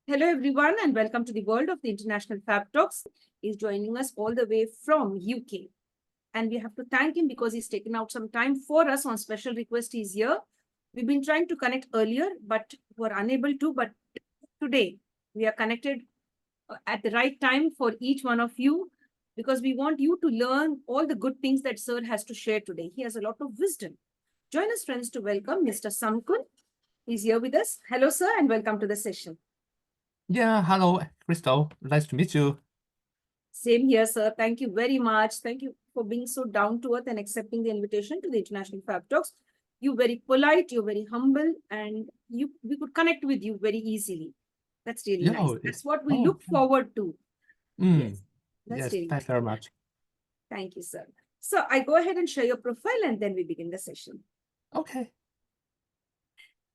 Hello, everyone, and welcome to the world of the International Fabtalks. He's joining us all the way from UK. And we have to thank him because he's taken out some time for us on special request. He's here. We've been trying to connect earlier, but were unable to. But today, we are connected at the right time for each one of you because we want you to learn all the good things that Sir has to share today. He has a lot of wisdom. Join us, friends, to welcome Mr. Samkun. He's here with us. Hello, sir, and welcome to the session. Yeah, hello, Crystal. Nice to meet you. Same here, sir. Thank you very much. Thank you for being so down to earth and accepting the invitation to the International Fabtalks. You're very polite, you're very humble, and we could connect with you very easily. That's really nice. That's what we look forward to. Yes, that's really thanks nice. very much. Thank you, sir. So I go ahead and share your profile and then we begin the session. Okay.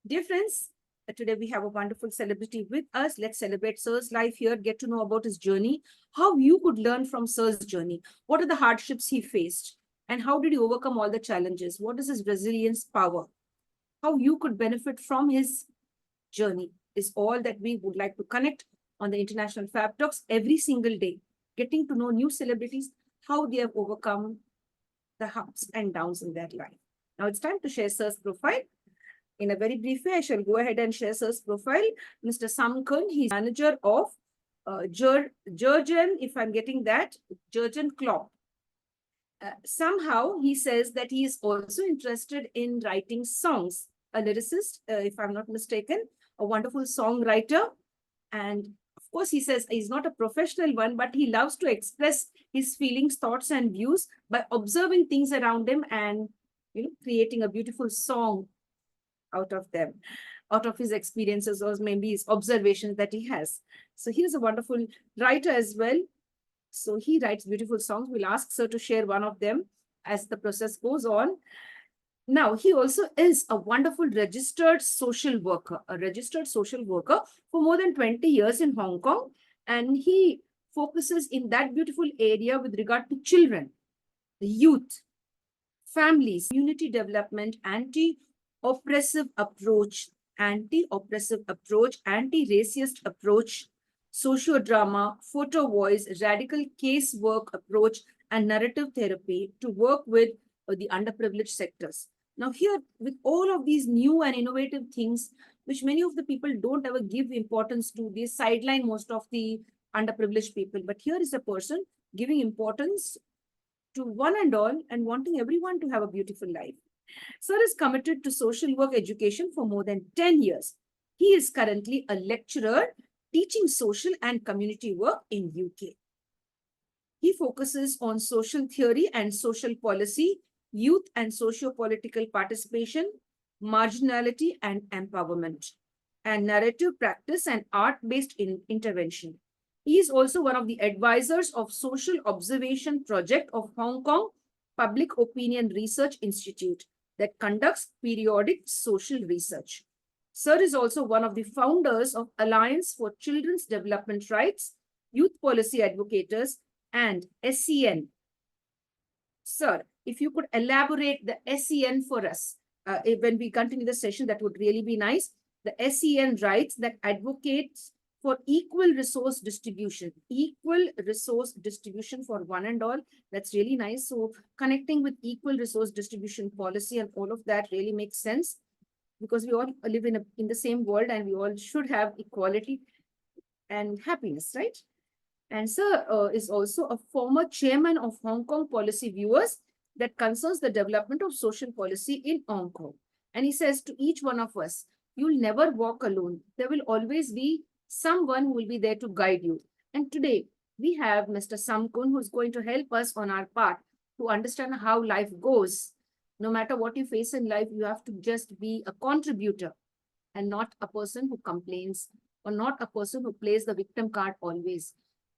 Dear friends, today we have a wonderful celebrity with us. Let's celebrate Sir's life here, get to know about his journey, how you could learn from Sir's journey. What are the hardships he faced? And how did he overcome all the challenges? What is his resilience power? How you could benefit from his journey is all that we would like to connect on the International Fab Talks every single day, getting to know new celebrities, how they have overcome the ups and downs in their life. Now it's time to share Sir's profile. In a very brief way, I shall go ahead and share Sir's profile. Mr. Samkun, he's manager of Jurgen, if I'm getting that, Jurgen Klopp. Somehow he says that he is also interested in writing songs, a lyricist, if I'm not mistaken, a wonderful songwriter. And of course, he says he's not a professional one, but he loves to express his feelings, thoughts, and views by observing things around him and creating a beautiful song out of them, out of his experiences or maybe his observations that he has. So he's a wonderful writer as well. So he writes beautiful songs. We'll ask Sir to share one of them as the process goes on. Now, he also is a wonderful registered social worker, for more than 20 years in Hong Kong. And he focuses in that beautiful area with regard to children, the youth, families, community development, anti-oppressive approach, anti-racist approach, sociodrama, photovoice, radical casework approach, and narrative therapy to work with the underprivileged sectors. Now here, with all of these new and innovative things, which many of the people don't ever give importance to, they sideline most of the underprivileged people. But here is a person giving importance to one and all and wanting everyone to have a beautiful life. Sir is committed to social work education for more than 10 years. He is currently a lecturer teaching social and community work in UK. He focuses on social theory and social policy, youth and socio-political participation, marginality and empowerment, and narrative practice and art-based intervention. He is also one of the advisors of Social Observation Project of Hong Kong Public Opinion Research Institute that conducts periodic social research. Sir is also one of the founders of Alliance for Children's Development Rights, Youth Policy Advocates, and SEN. Sir, if you could elaborate the SEN for us, when we continue the session, that would really be nice. The SEN rights that advocates for equal resource distribution for one and all. That's really nice. So connecting with equal resource distribution policy and all of that really makes sense because we all live in the same world and we all should have equality and happiness, right? And Sir is also a former chairman of Hong Kong Policy Viewers that concerns the development of social policy in Hong Kong. And he says to each one of us, you'll never walk alone. There will always be someone who will be there to guide you. And today we have Mr. Samkun, who's going to help us on our path to understand how life goes. No matter what you face in life, you have to just be a contributor and not a person who complains or not a person who plays the victim card always.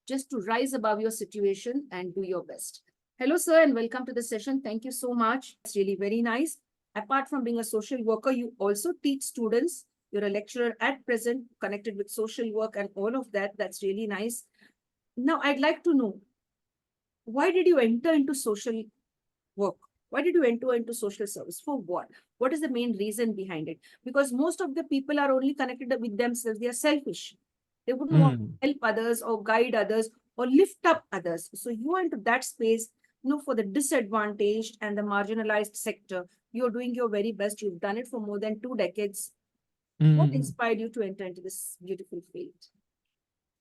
Just to rise above your situation and do your best. Hello, sir, and welcome to the session. Thank you so much. It's really very nice. Apart from being a social worker, you also teach students. You're a lecturer at present, connected with social work and all of that. That's really nice. Now, I'd like to know, why did you enter into social work? Why did you enter into social service? For what? What is the main reason behind it? Because most of the people are only connected with themselves. They are selfish. They wouldn't want Mm, to help others or guide others or lift up others. So you are into that space, for the disadvantaged and the marginalized sector. You're doing your very best. You've done it for more than 2 decades. What mm. inspired you to enter into this beautiful field?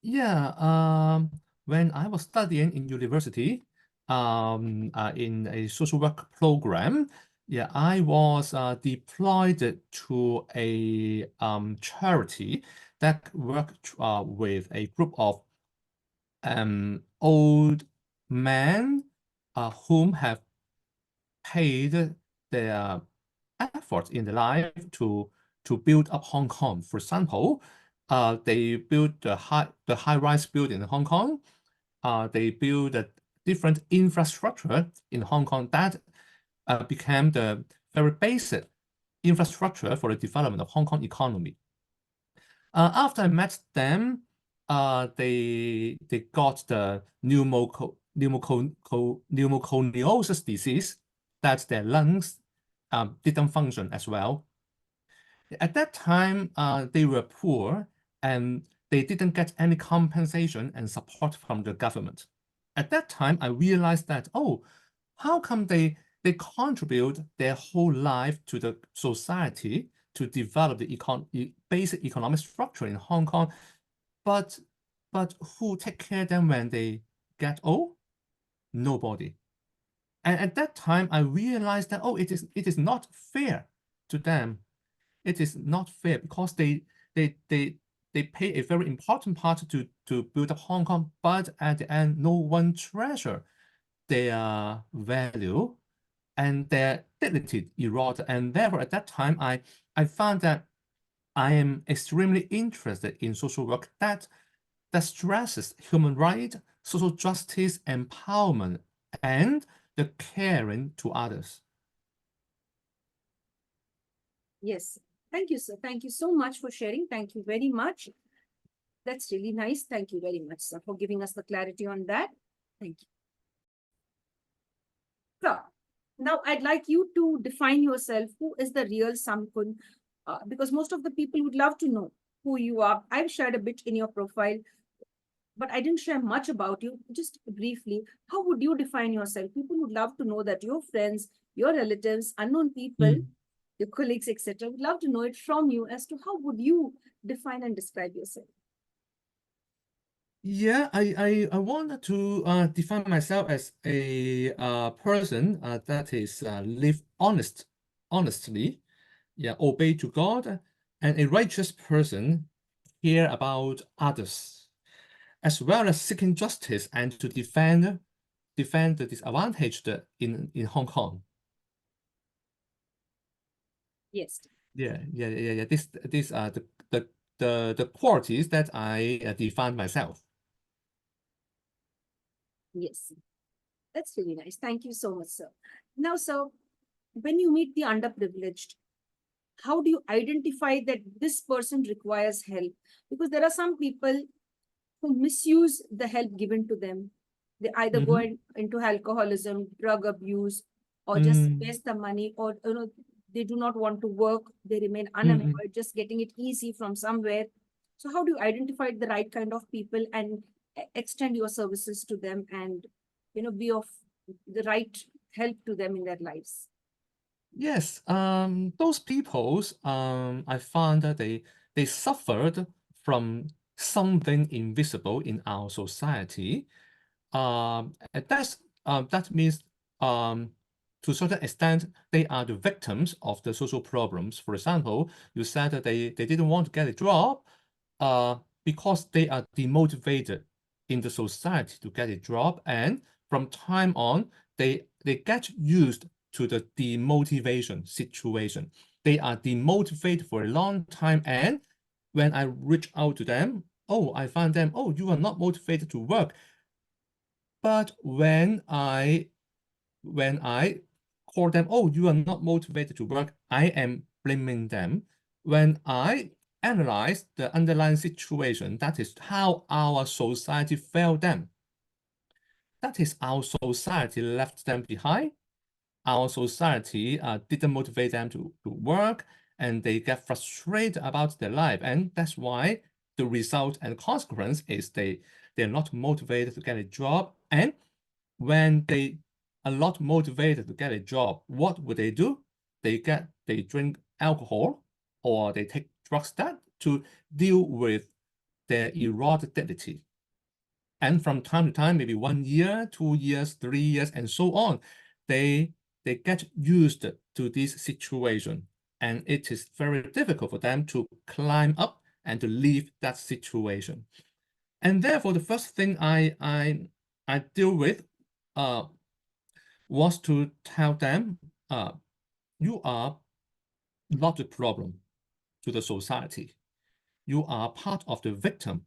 Yeah, when I was studying in university, in a social work program, yeah, I was deployed to a charity that worked with a group of old men whom have paid their effort in their life to build up Hong Kong. For example, they built the high-rise building in Hong Kong. They built a different infrastructure in Hong Kong that became the very basic infrastructure for the development of Hong Kong economy. After I met them, they got the pneumoconiosis disease that their lungs didn't function as well. At that time, they were poor and they didn't get any compensation and support from the government. At that time, I realized that, oh, how come they contribute their whole life to the society to develop the basic economic structure in Hong Kong, but who take care of them when they get old? Nobody. And at that time, I realized that, oh, it is not fair to them. It is not fair because they they pay a very important part to build up Hong Kong, but at the end, no one treasure their value and their dignity eroded. And therefore, at that time, I found that I am extremely interested in social work that stresses human rights, social justice, empowerment, and the caring to others. Yes. Thank you, sir. Thank you so much for sharing. Thank you very much. That's really nice. Thank you very much, sir, for giving us the clarity on that. Thank you. So, now I'd like you to define yourself. Who is the real Samkun? Because most of the people would love to know who you are. I've shared a bit in your profile, but I didn't share much about you. Just briefly, how would you define yourself? People would love to know that your friends, your relatives, unknown people, Mm. your colleagues, etc., would love to know it from you as to how would you define and describe yourself. Yeah, I wanted to define myself as a person that is live honestly, yeah, obey to God, and a righteous person, care about others, as well as seeking justice and to defend the disadvantaged in Hong Kong. Yes. Yeah. These are the qualities that I define myself. Yes. That's really nice. Thank you so much, sir. Now, sir, when you meet the underprivileged, how do you identify that this person requires help? Because there are some people who misuse the help given to them. They either go Mm-hmm. into alcoholism, drug abuse, or just Mm, waste the money, or they do not want to work. They remain mm, unemployed, just getting it easy from somewhere. So, how do you identify the right kind of people and extend your services to them and be of the right help to them in their lives? Yes, those peoples, I found that they suffered from something invisible in our society. That means to a certain extent they are the victims of the social problems. For example, you said that they didn't want to get a job, uh, because they are demotivated in the society to get a job, and from time on they get used to the demotivation situation. They are demotivated for a long time, and when I reach out to them, oh, I find them, oh, you are not motivated to work. But when I call them, oh, you are not motivated to work, I am blaming them. When I analyze the underlying situation, that is how our society failed them. That is our society left them behind. Our society didn't motivate them to work, and they get frustrated about their life. And that's why the result and consequence is they're not motivated to get a job. And when they are not motivated to get a job, what would they do? They drink alcohol or they take drugs to deal with their eroded dignity. And from time to time, maybe 1 year, 2 years, 3 years, and so on, they get used to this situation. And it is very difficult for them to climb up and to leave that situation. And therefore, the first thing I deal with was to tell them, you are not the problem to the society. You are part of the victim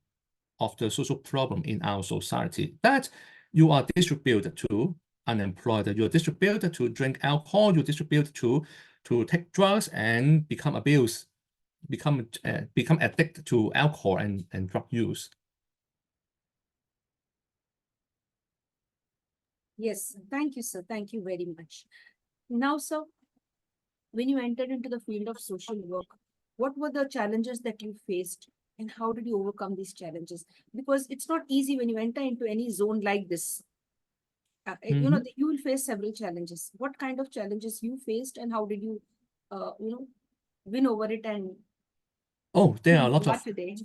of the social problem in our society, that you are distributed to unemployed, you are distributed to drink alcohol, you are distributed to take drugs and become addicted to alcohol and drug use. Yes, thank you, sir. Thank you very much. Now, sir, when you entered into the field of social work, what were the challenges that you faced and how did you overcome these challenges? Because it's not easy when you enter into any zone like this. You will face several challenges. What kind of challenges you faced and how did you, win over it and There are a lot of today?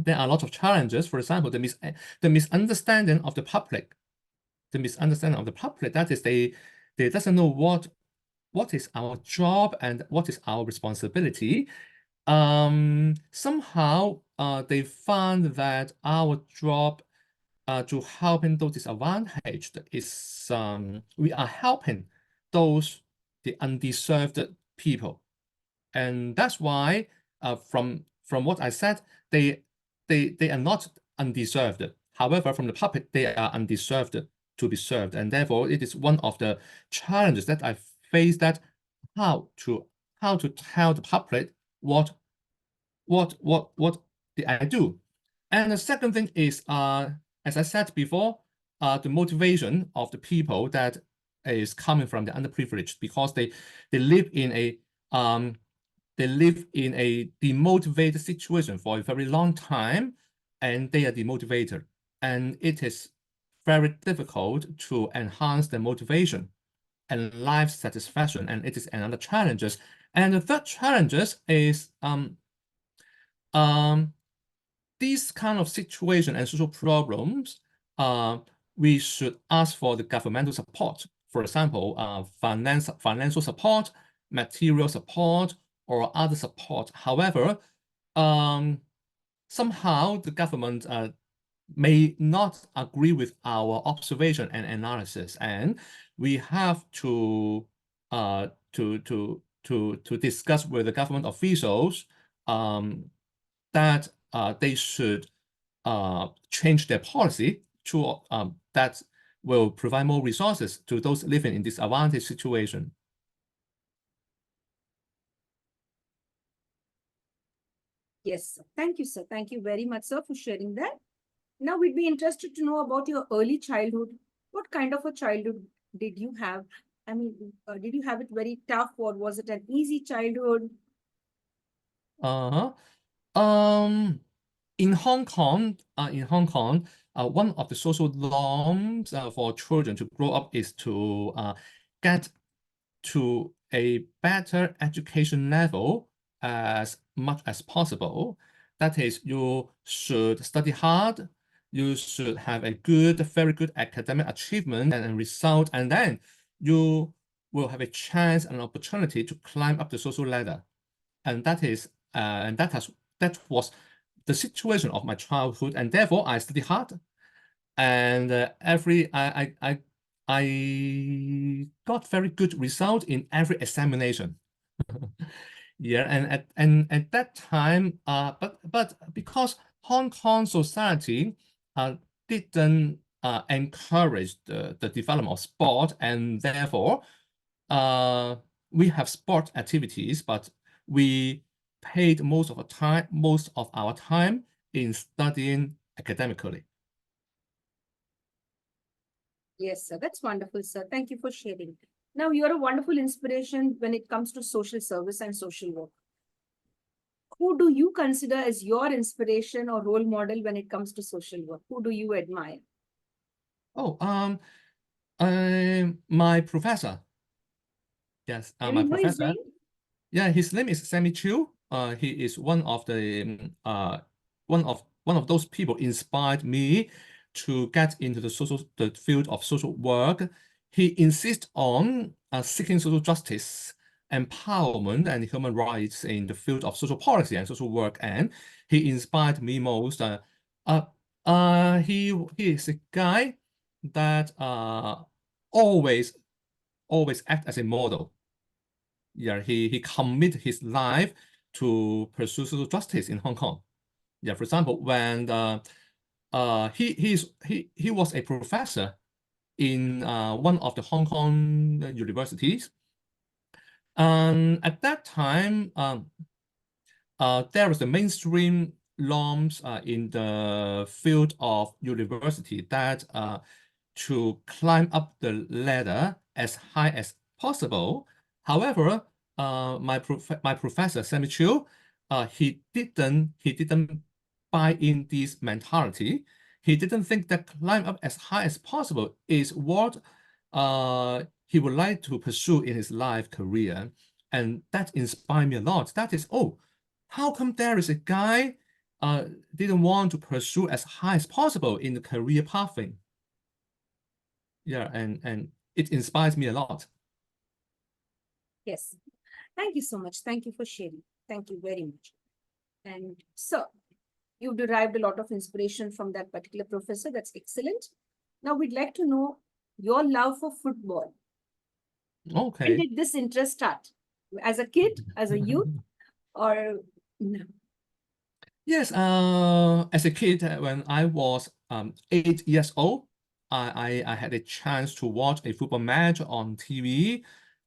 there are a lot of challenges. For example, the misunderstanding of the public. The misunderstanding of the public, that is, they doesn't know what is our job and what is our responsibility. Somehow they find that our job to helping those disadvantaged is we are helping the undeserved people. And that's why from what I said, they are not undeserved. However, from the public, they are undeserved to be served. And therefore, it is one of the challenges that I face, that how to tell the public what did I do. And the second thing is, as I said before, the motivation of the people that is coming from the underprivileged, because they live in a demotivated situation for a very long time, and they are demotivated. And it is very difficult to enhance their motivation and life satisfaction, and it is another challenge. And the third challenge is these kind of situation and social problems, we should ask for the governmental support. For example, financial support, material support, or other support. However, somehow the government may not agree with our observation and analysis, and we have to discuss with the government officials that they should change their policy to that will provide more resources to those living in disadvantaged situation. Yes, thank you, sir. Thank you very much, sir, for sharing that. Now, we'd be interested to know about your early childhood. What kind of a childhood did you have? I mean, did you have it very tough or was it an easy childhood? In Hong Kong, one of the social norms for children to grow up is to get to a better education level as much as possible. That is, you should study hard, you should have a very good academic achievement and result, and then you will have a chance and opportunity to climb up the social ladder. And that was the situation of my childhood, and therefore I studied hard, and I got very good result in every examination. Yeah, and at that time, but because Hong Kong society didn't encourage the development of sport, and therefore we have sport activities, but we paid most of our time in studying academically. Yes, sir. That's wonderful, sir. Thank you for sharing. Now, you're a wonderful inspiration when it comes to social service and social work. who do you consider as your inspiration or role model when it comes to social work? Who do you admire? Oh, my professor. Yes, Can my you know his professor. name? Yeah, his name is Sammy Chu. He is one of the one of those people inspired me to get into the field of social work. He insists on seeking social justice, empowerment, and human rights in the field of social policy and social work, and he inspired me most. He is a guy that always act as a model. Yeah, he committed his life to pursue social justice in Hong Kong. Yeah, for example, when he was a professor in one of the Hong Kong universities, and at that time, there was a mainstream norms in the field of university that to climb up the ladder as high as possible. However, my professor Sammy Chiu, he didn't buy in this mentality. He didn't think that climb up as high as possible is what he would like to pursue in his life career, and that inspired me a lot. That is, oh, how come there is a guy didn't want to pursue as high as possible in the career pathing? Yeah, and it inspires me a lot. Yes. Thank you so much. Thank you for sharing. Thank you very much. And so you've derived a lot of inspiration from that particular professor. That's excellent. Now we'd like to know your love for football. When Okay. did this interest start? As a kid, as a youth, or no? Yes, as a kid, when I was 8 years old, I had a chance to watch a football match on TV,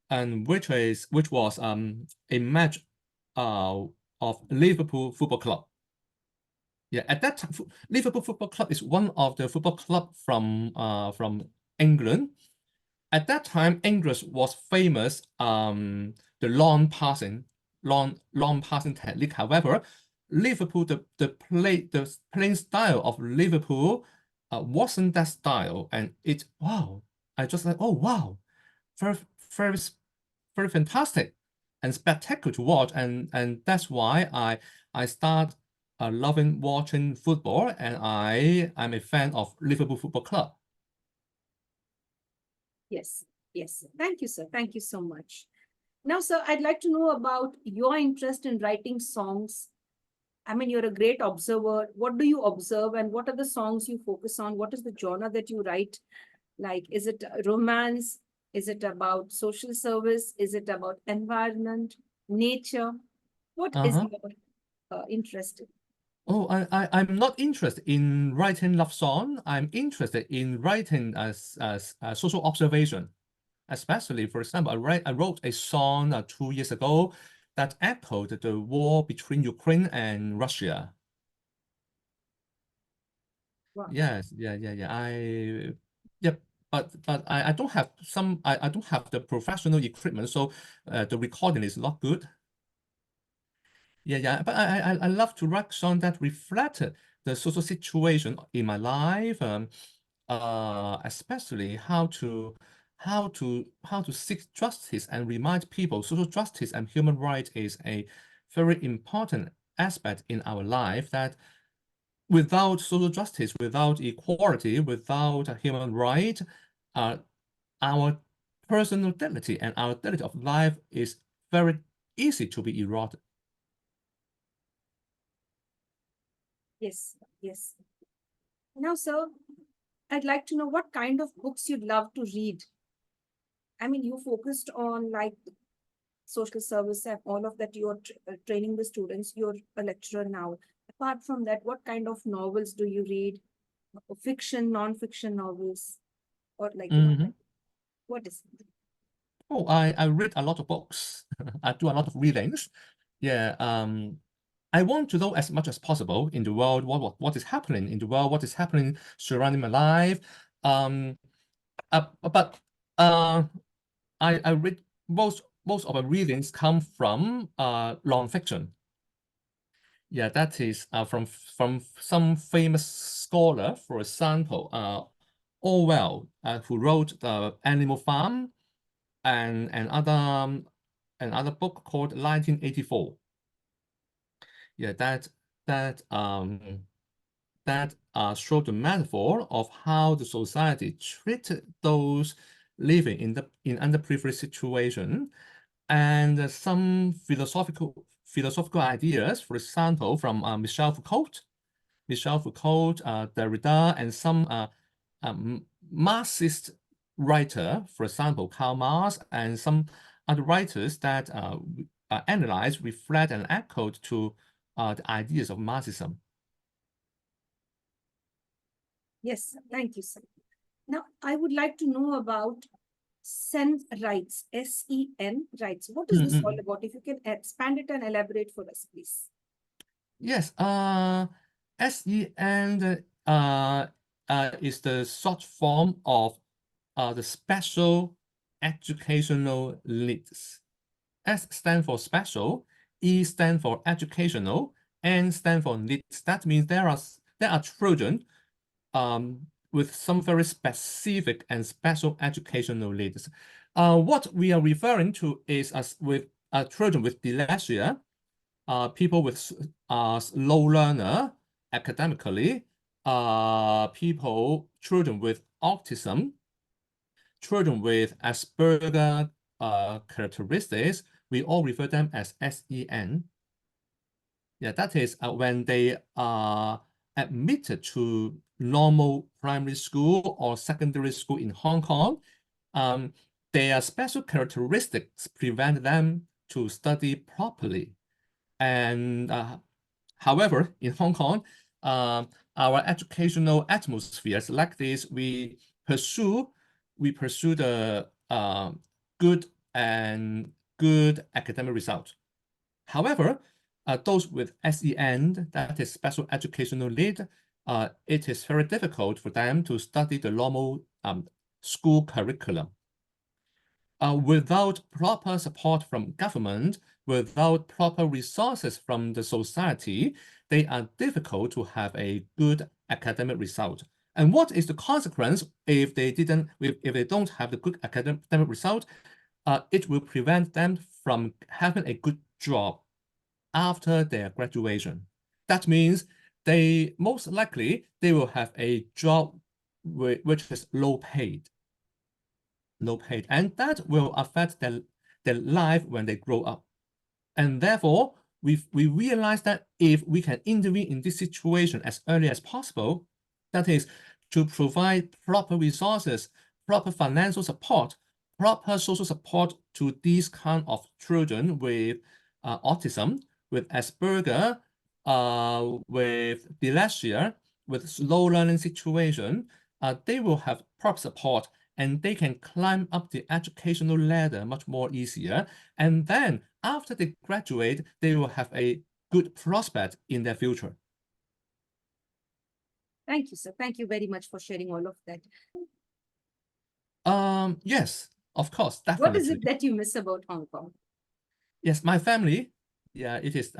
and which was a match of Liverpool Football Club. Yeah, at that time, Liverpool Football Club is one of the football club from England. At that time, English was famous the long passing technique. However, Liverpool the playing style of Liverpool wasn't that style, and it wow, I just like, oh wow, very very very fantastic and spectacular to watch, and that's why I start loving watching football, and I'm a fan of Liverpool Football Club. Yes, yes. Thank you, sir. Thank you so much. Now, sir, I'd like to know about your interest in writing songs. I mean, you're a great observer. What do you observe and what are the songs you focus on? What is the genre that you write? Like, is it romance? Is it about social service? Is it about environment, nature? What is Uh-huh. your interest in? Oh, I'm not interested in writing love song. I'm interested in writing as social observation. Especially, for example, I wrote a song 2 years ago that echoed the war between Ukraine and Russia. Wow. Yes, yeah. Yep, but I don't have I don't have the professional equipment, so the recording is not good. Yeah. But I love to write songs that reflect the social situation in my life, especially how to seek justice and remind people social justice and human rights is a very important aspect in our life, that without social justice, without equality, without human rights, our personal dignity and our dignity of life is very easy to be eroded. Yes, yes. Now, sir, I'd like to know what kind of books you'd love to read. I mean, you focused on like social service and all of that. You're training the students. You're a lecturer now. Apart from that, what kind of novels do you read? Fiction, non-fiction novels, or like, Mhm. what is it? Oh, I read a lot of books. I do a lot of readings. Yeah. I want to know as much as possible in the world, what is happening in the world, what is happening surrounding my life. But I read most of my readings come from non-fiction. Yeah, that is from some famous scholar, for example, Orwell, who wrote the Animal Farm and another book called 1984. Yeah, that showed the metaphor of how the society treated those living in underprivileged situation, and some philosophical ideas, for example, from Michel Foucault, Derrida, and some Marxist writer, for example, Karl Marx, and some other writers that analyzed, reflect, and echoed to the ideas of Marxism. Yes, thank you, sir. Now, I would like to know about SEN rights, SEN rights. What is this all about? If you can expand it and elaborate for us, please. Yes, SEN is the short form of the special educational needs. S stands for special, E stands for educational, N stands for needs. That means there are children with some very specific and special educational needs. What we are referring to is with children with dyslexia, people with slow learner academically, children with autism, children with Asperger characteristics. We all refer them as SEN. Yeah, that is when they are admitted to normal primary school or secondary school in Hong Kong. Their special characteristics prevent them to study properly. And however, in Hong Kong, our educational atmospheres like this, we pursue the good academic result. However, those with SEN, that is special educational need, it is very difficult for them to study the normal school curriculum. Without proper support from government, without proper resources from the society, they are difficult to have a good academic result. And what is the consequence if they don't have the good academic result? It will prevent them from having a good job after their graduation. That means they most likely will have a job which is low paid, and that will affect their life when they grow up. And therefore, we realize that if we can intervene in this situation as early as possible, that is to provide proper resources, proper financial support, proper social support to these kind of children with autism, with Asperger, with dyslexia, with slow learning situation, they will have proper support and they can climb up the educational ladder much more easier. And then after they graduate, they will have a good prospect in their future. Thank you, sir. Thank you very much for sharing all of that. Yes, of course, definitely. What is it that you miss about Hong Kong? Yes, my family. Yeah, it is.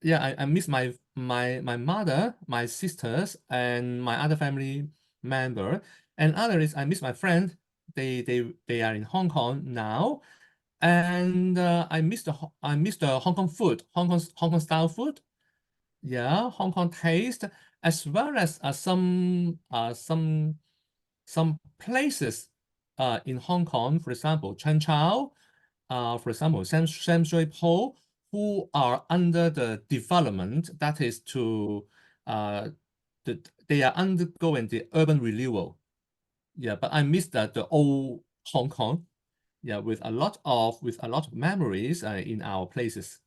Yeah, I miss my mother, my sisters, and my other family member. And other is I miss my friend. They are in Hong Kong now, and I miss the Hong Kong food, Hong Kong style food. Yeah, Hong Kong taste, as well as some places in Hong Kong, for example, Chan Chow, for example, Sam Shui Po, who are under the development, that is they are undergoing the urban renewal. Yeah, but I miss the old Hong Kong. Yeah, with a lot of memories in our places.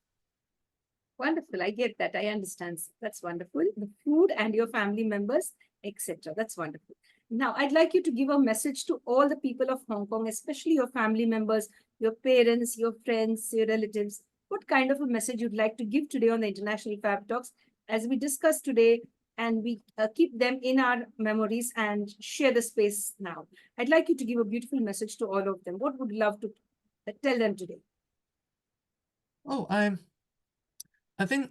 Wonderful. I get that. I understand. That's wonderful. The food and your family members, etc. That's wonderful. Now, I'd like you to give a message to all the people of Hong Kong, especially your family members, your parents, your friends, your relatives. What kind of a message you'd like to give today on the International Fab Talks as we discuss today and we keep them in our memories and share the space now? I'd like you to give a beautiful message to all of them. What would you love to tell them today? Oh, I think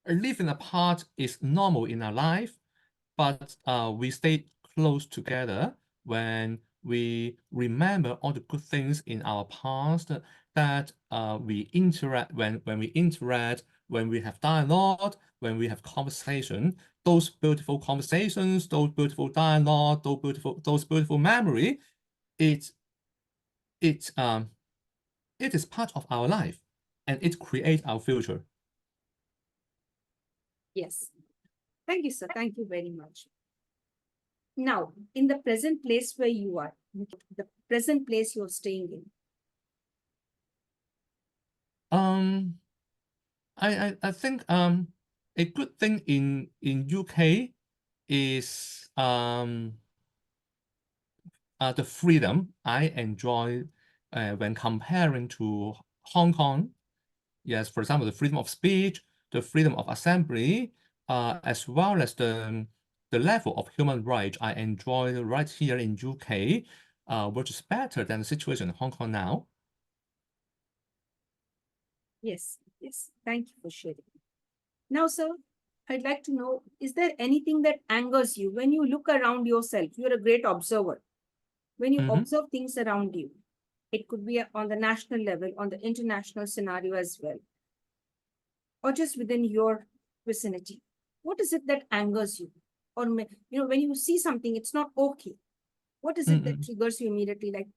living apart is normal in our life, but we stay close together when we remember all the good things in our past, that we interact when we interact, when we have dialogue, when we have conversation. Those beautiful conversations, those beautiful dialogue, those beautiful memory, it it um it is part of our life, and it creates our future. Yes. Thank you, sir. Thank you very much. Now, in the present place where you are, the present place you're staying in, I think a good thing in UK is the freedom I enjoy when comparing to Hong Kong. Yes, for example, the freedom of speech, the freedom of assembly, as well as the level of human rights I enjoy right here in UK, which is better than the situation in Hong Kong now. yes, yes. Thank you for sharing. Now, sir, I'd like to know, is there anything that angers you when you look around yourself? You're a great observer. When you Mhm. observe things around you, it could be on the national level, on the international scenario as well, or just within your vicinity. What is it that angers you? Or, when you see something, it's not okay. What is it that Mm-mm. triggers you immediately? Like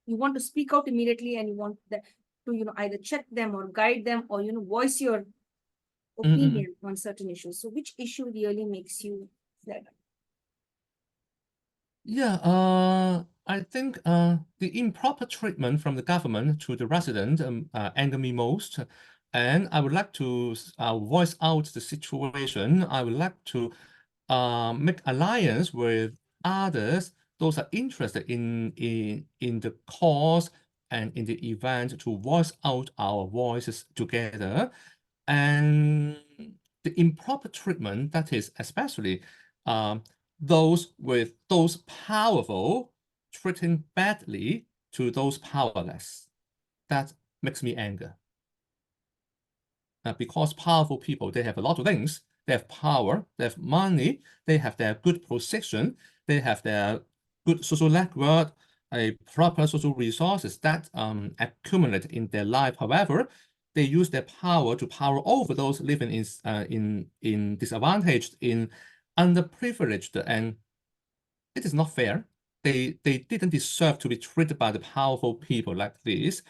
you want to speak out immediately and you want that to, either check them or guide them or, voice your Mm-mm. opinion on certain issues. So which issue really makes you flare up? Yeah, I think the improper treatment from the government to the resident anger me most, and I would like to voice out the situation. I would like to make alliance with others. Those are interested in the cause and in the event to voice out our voices together. And the improper treatment, that is especially um, those powerful treating badly to those powerless. That makes me anger. Because powerful people, they have a lot of things. They have power, they have money, they have their good position, they have their good social network, a proper social resources that accumulate in their life. However, they use their power to power over those living in disadvantaged, in underprivileged, and it is not fair. They didn't deserve to be treated by the powerful people like this,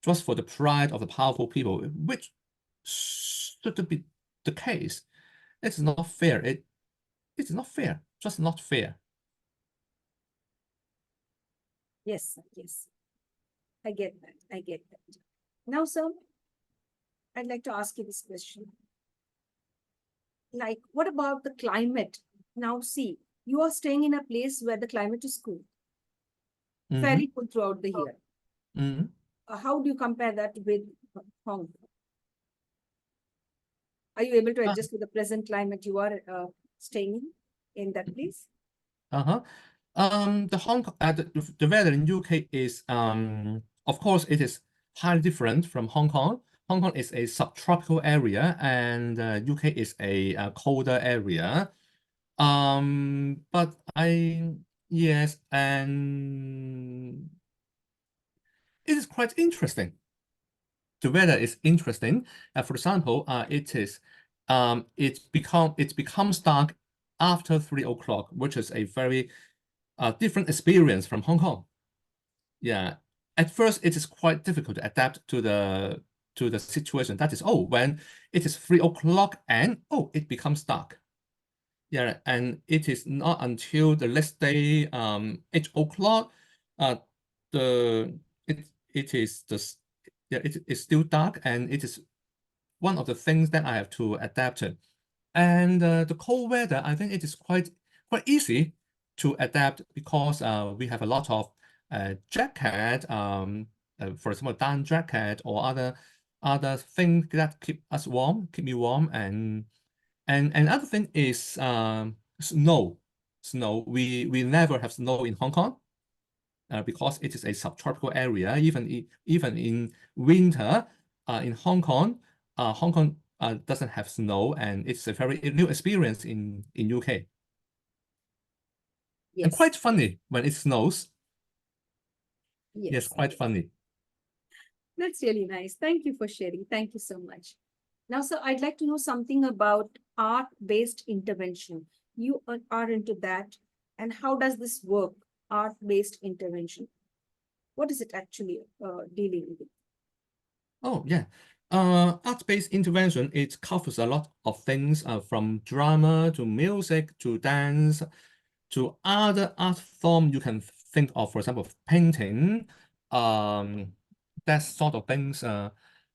just for the pride of the powerful people, which shouldn't be the case. It's not fair. It's not fair. Just not fair. Yes, sir. Yes. I get that. I get that. Now, sir, I'd like to ask you this question. Like, what about the climate? Now, see, you are staying in a place where the climate is cool, Mm-hmm. fairly cool throughout the year. Mm-hmm. How do you compare that with Hong Kong? Are you able to adjust to the present climate you are staying in that place? Uh-huh. The Hong Kong, the weather in UK is, of course, it is highly different from Hong Kong. Hong Kong is a subtropical area, and UK is a colder area. But yes, and it is quite interesting. The weather is interesting. For example, it becomes dark after 3 o'clock, which is a very different experience from Hong Kong. Yeah, at first it is quite difficult to adapt to the situation. That is, oh, when it is 3 o'clock and oh, it becomes dark. Yeah, and it is not until the next day, 8 o'clock, the it is yeah, it is still dark, and it is one of the things that I have to adapt to. And the cold weather, I think it is quite easy to adapt because we have a lot of jacket, for example, down jacket or other things that keep me warm, and another thing is snow. Snow. We never have snow in Hong Kong. because it is a subtropical area. Even in winter, in Hong Kong, doesn't have snow, and it's a very new experience in UK. And Yes. quite funny when it snows. Yes. Yes, quite funny. That's really nice. Thank you for sharing. Thank you so much. Now, sir, I'd like to know something about art-based intervention. You are into that. And how does this work, art-based intervention? What is it actually dealing with? Oh, yeah. Art-based intervention, it covers a lot of things, from drama to music to dance to other art form you can think of, for example, painting, that sort of things.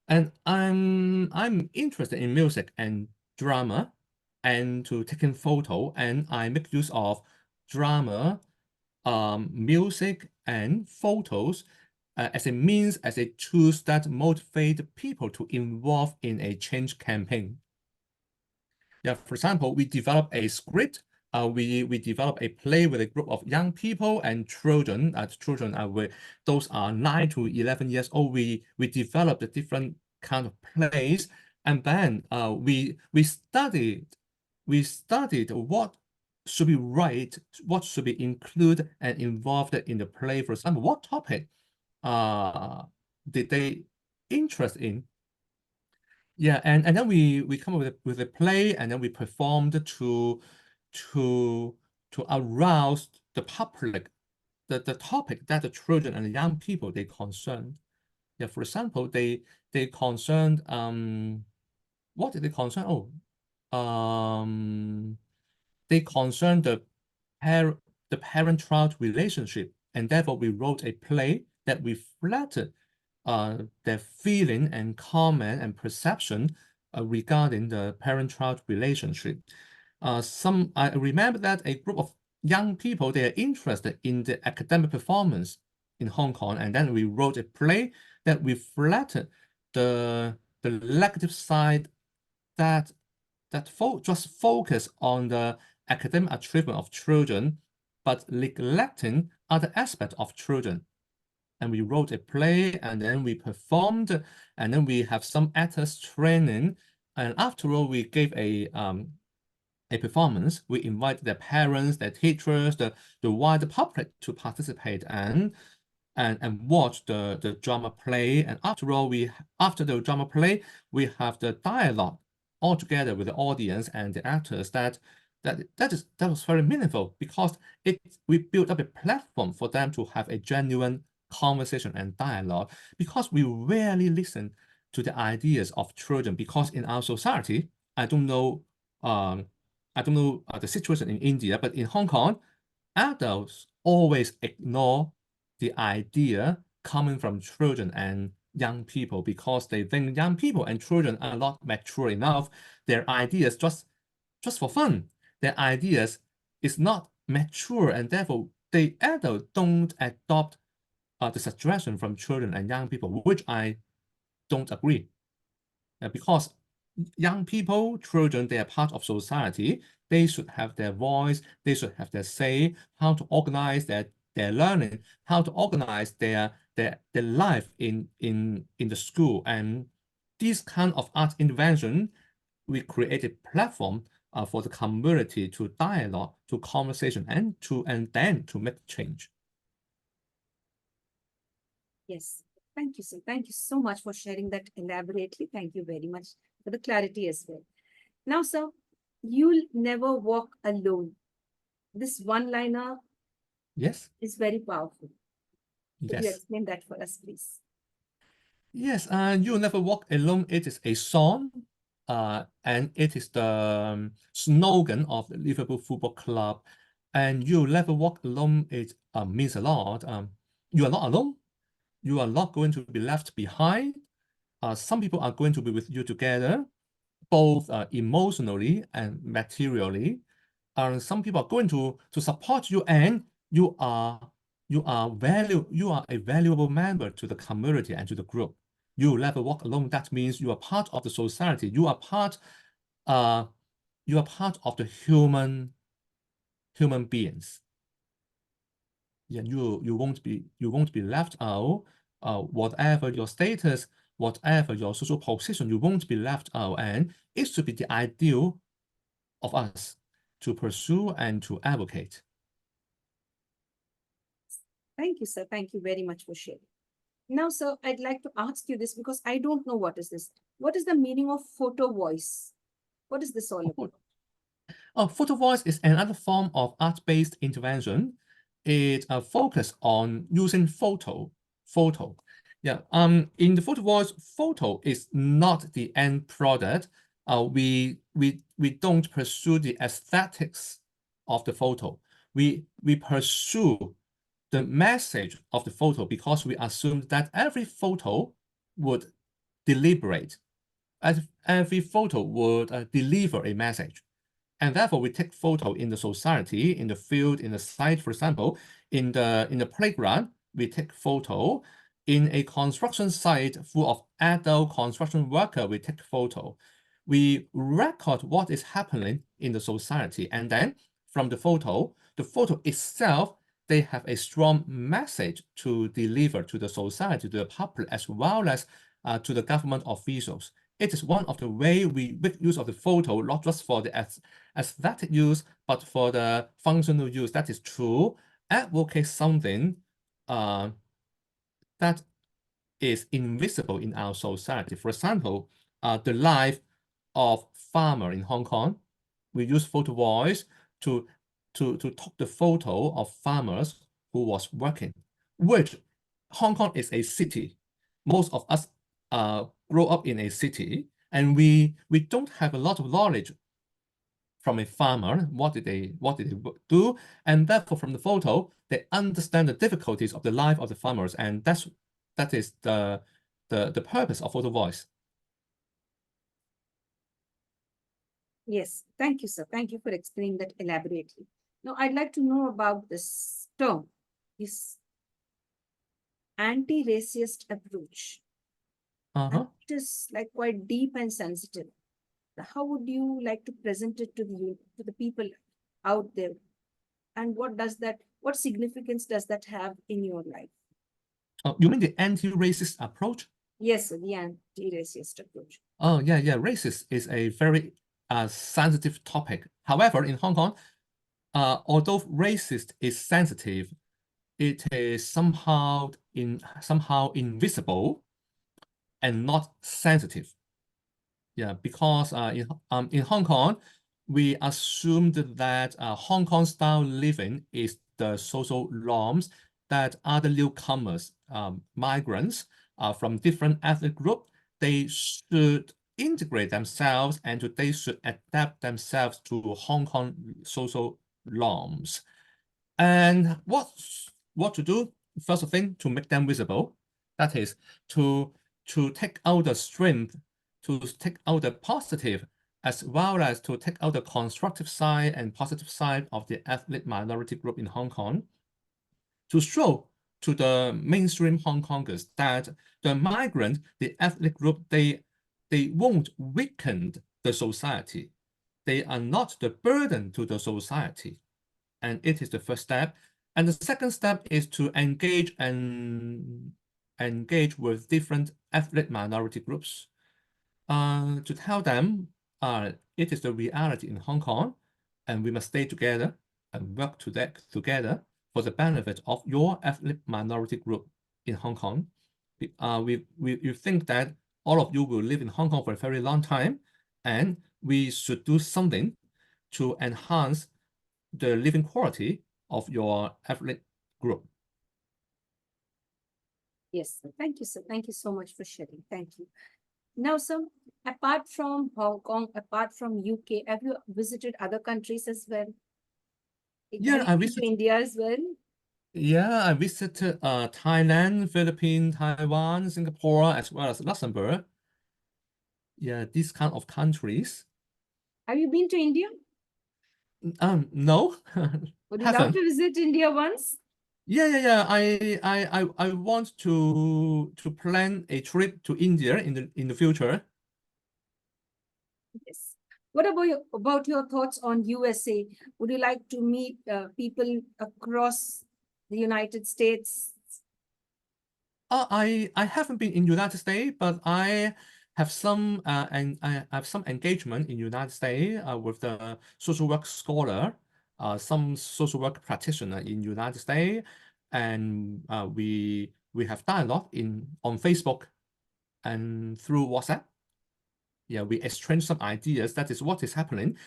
And I'm interested in music and drama and to taking photo, and I make use of drama, music and photos as a means, as a tools that motivate people to involve in a change campaign. Yeah, for example, we develop a script. We develop a play with a group of young people and children. Children are those are 9 to 11 years old. We develop the different kind of plays, and then we studied what should be right, what should be included and involved in the play. For example, what topic did they interest in? Yeah, and then we come up with a play, and then we performed to arouse the public, the topic that the children and the young people they concerned. Yeah, for example, they concerned what did they concern? Oh, they concerned the parent-child relationship, and therefore we wrote a play that reflected their feeling and comment and perception regarding the parent-child relationship. I remember that a group of young people, they are interested in the academic performance in Hong Kong, and then we wrote a play that reflected the negative side that just focus on the academic achievement of children, but neglecting other aspects of children. And we wrote a play, and then we performed, and then we have some actors training, and after all, we gave a performance. We invite their parents, their teachers, the wider public to participate and watch the drama play. And after all, after the drama play, we have the dialogue all together with the audience and the actors. That was very meaningful, because we built up a platform for them to have a genuine conversation and dialogue, because we rarely listen to the ideas of children. Because in our society, I don't know the situation in India, but in Hong Kong, adults always ignore the idea coming from children and young people, because they think young people and children are not mature enough. Their ideas just for fun. Their ideas is not mature, and therefore the adults don't adopt the suggestion from children and young people, which I don't agree. Because young people, children, they are part of society. They should have their voice. They should have their say, how to organize their learning, how to organize their life in the school. And this kind of art intervention, we create a platform for the community to dialogue, to conversation, and then to make change. Yes. Thank you, sir. Thank you so much for sharing that elaborately. Thank you very much for the clarity as well. Now, sir, you'll never walk alone. This one-liner Yes. is very powerful. Could you Yes. explain that for us, please? Yes, You'll Never Walk Alone. It is a song, and it is the slogan of the Liverpool Football Club. And You'll Never Walk Alone, it means a lot. You are not alone. You are not going to be left behind. Some people are going to be with you together, both emotionally and materially. Some people are going to support you, and you are a valuable member to the community and to the group. You never walk alone. That means you are part of the society. You are part of the human beings. Yeah, you won't be left out. Whatever your status, whatever your social position, you won't be left out, and it should be the ideal of us to pursue and to advocate. Thank you, sir. Thank you very much for sharing. Now, sir, I'd like to ask you this because I don't know what is this. What is the meaning of photo voice? What is this all about? Photovoice is another form of art-based intervention. It focuses on using photo. Yeah. In the Photovoice, photo is not the end product. We don't pursue the aesthetics of the photo. We pursue the message of the photo because we assume that every photo would deliberate. Every photo would deliver a message. And therefore, we take photo in the society, in the field, in the site, for example, in the playground, we take photo. In a construction site full of adult construction worker, we take photo. We record what is happening in the society. And then from the photo itself, they have a strong message to deliver to the society, to the public, as well as to the government officials. It is one of the way we make use of the photo, not just for the aesthetic use, but for the functional use. That is to advocate something that is invisible in our society. For example, the life of farmer in Hong Kong. We use photo voice to talk the photo of farmers who was working, which Hong Kong is a city. Most of us grow up in a city, and we don't have a lot of knowledge from a farmer. What did they do? And therefore, from the photo, they understand the difficulties of the life of the farmers, and that is the purpose of photo voice. Yes, thank you, sir. Thank you for explaining that elaborately. Now, I'd like to know about this term, this anti-racist approach. And it is like quite deep and sensitive. How would you like to present it to the people out there? And what significance does that have in your life? You mean the anti-racist approach? Yes, sir, the anti-racist approach. Oh, yeah. Racist is a very sensitive topic. However, in Hong Kong, although racist is sensitive, it is somehow invisible and not sensitive. Yeah, because in Hong Kong, we assumed that Hong Kong style living is the social norms that other newcomers, migrants from different ethnic groups, they should integrate themselves and they should adapt themselves to Hong Kong social norms. And what to do? First thing, to make them visible. That is to take out the strength, to take out the positive, as well as to take out the constructive side and positive side of the ethnic minority group in Hong Kong, to show to the mainstream Hong Kongers that the migrant, the ethnic group, they won't weaken the society. They are not the burden to the society. And it is the first step. And the second step is to engage with different ethnic minority groups, to tell them it is the reality in Hong Kong, and we must stay together and work together for the benefit of your ethnic minority group in Hong Kong. We think that all of you will live in Hong Kong for a very long time, and we should do something to enhance the living quality of your ethnic group. Yes, sir. Thank you, sir. Thank you so much for sharing. Thank you. Now, sir, apart from Hong Kong, apart from UK, have you visited other countries as well? Yeah, have you been to India as well? Yeah, I visited Thailand, Philippines, Taiwan, Singapore, as well as Luxembourg. Yeah, these kind of countries. Have you been to India? No. Would you love to visit India once? Yeah. I want to plan a trip to India in the future. Yes. What about your thoughts on USA? Would you like to meet people across the United States? I haven't been in United States, but I have some and I have some engagement in United States with the social work scholar, some social work practitioner in United States, and we have dialogue on Facebook and through WhatsApp. Yeah, we exchange some ideas. That is what is happening,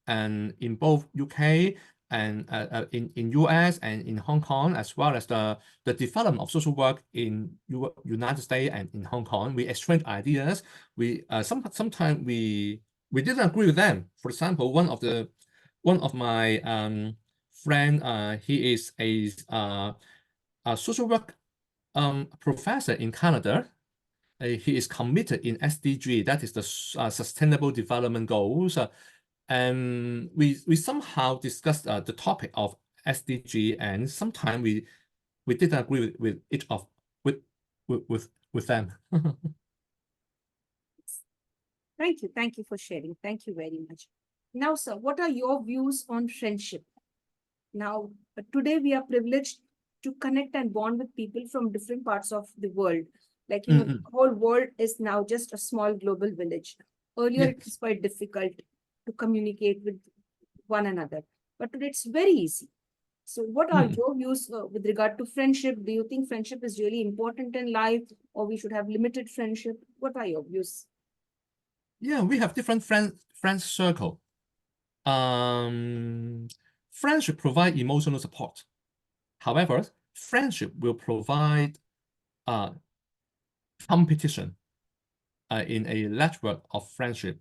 and in both UK and in US and in Hong Kong, as well as the development of social work in United States and in Hong Kong. We exchange ideas. We sometimes we didn't agree with them. For example, one of my friend, he is a social work professor in Canada. He is committed in SDG, that is the Sustainable Development Goals. And we somehow discussed the topic of SDG, and sometimes we didn't agree with each of with them. Thank you for sharing. Thank you very much. Now, sir, what are your views on friendship? Now, today we are privileged to connect and bond with people from different parts of the world. Like, the whole world is now just a small global village. Earlier, it was quite difficult to communicate with one another, but today it's very easy. So what are your views with regard to friendship? Do you think friendship is really important in life, or we should have limited friendship? What are your views? Yeah, we have different friends circle. Friendship provide emotional support. However, friendship will provide competition in a network of friendship.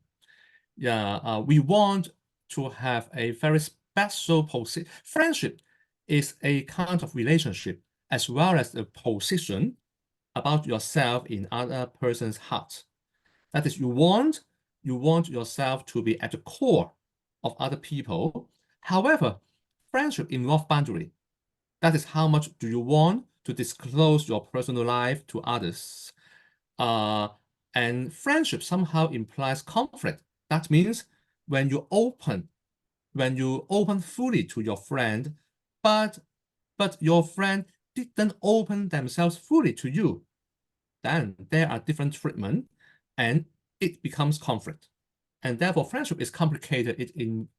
Yeah, we want to have a very special position. Friendship is a kind of relationship as well as a position about yourself in other person's heart. That is, you want yourself to be at the core of other people. However, friendship involves boundary. That is, how much do you want to disclose your personal life to others? And friendship somehow implies conflict. That means when you open fully to your friend, but your friend didn't open themselves fully to you, then there are different treatment, and it becomes conflict. And therefore, friendship is complicated.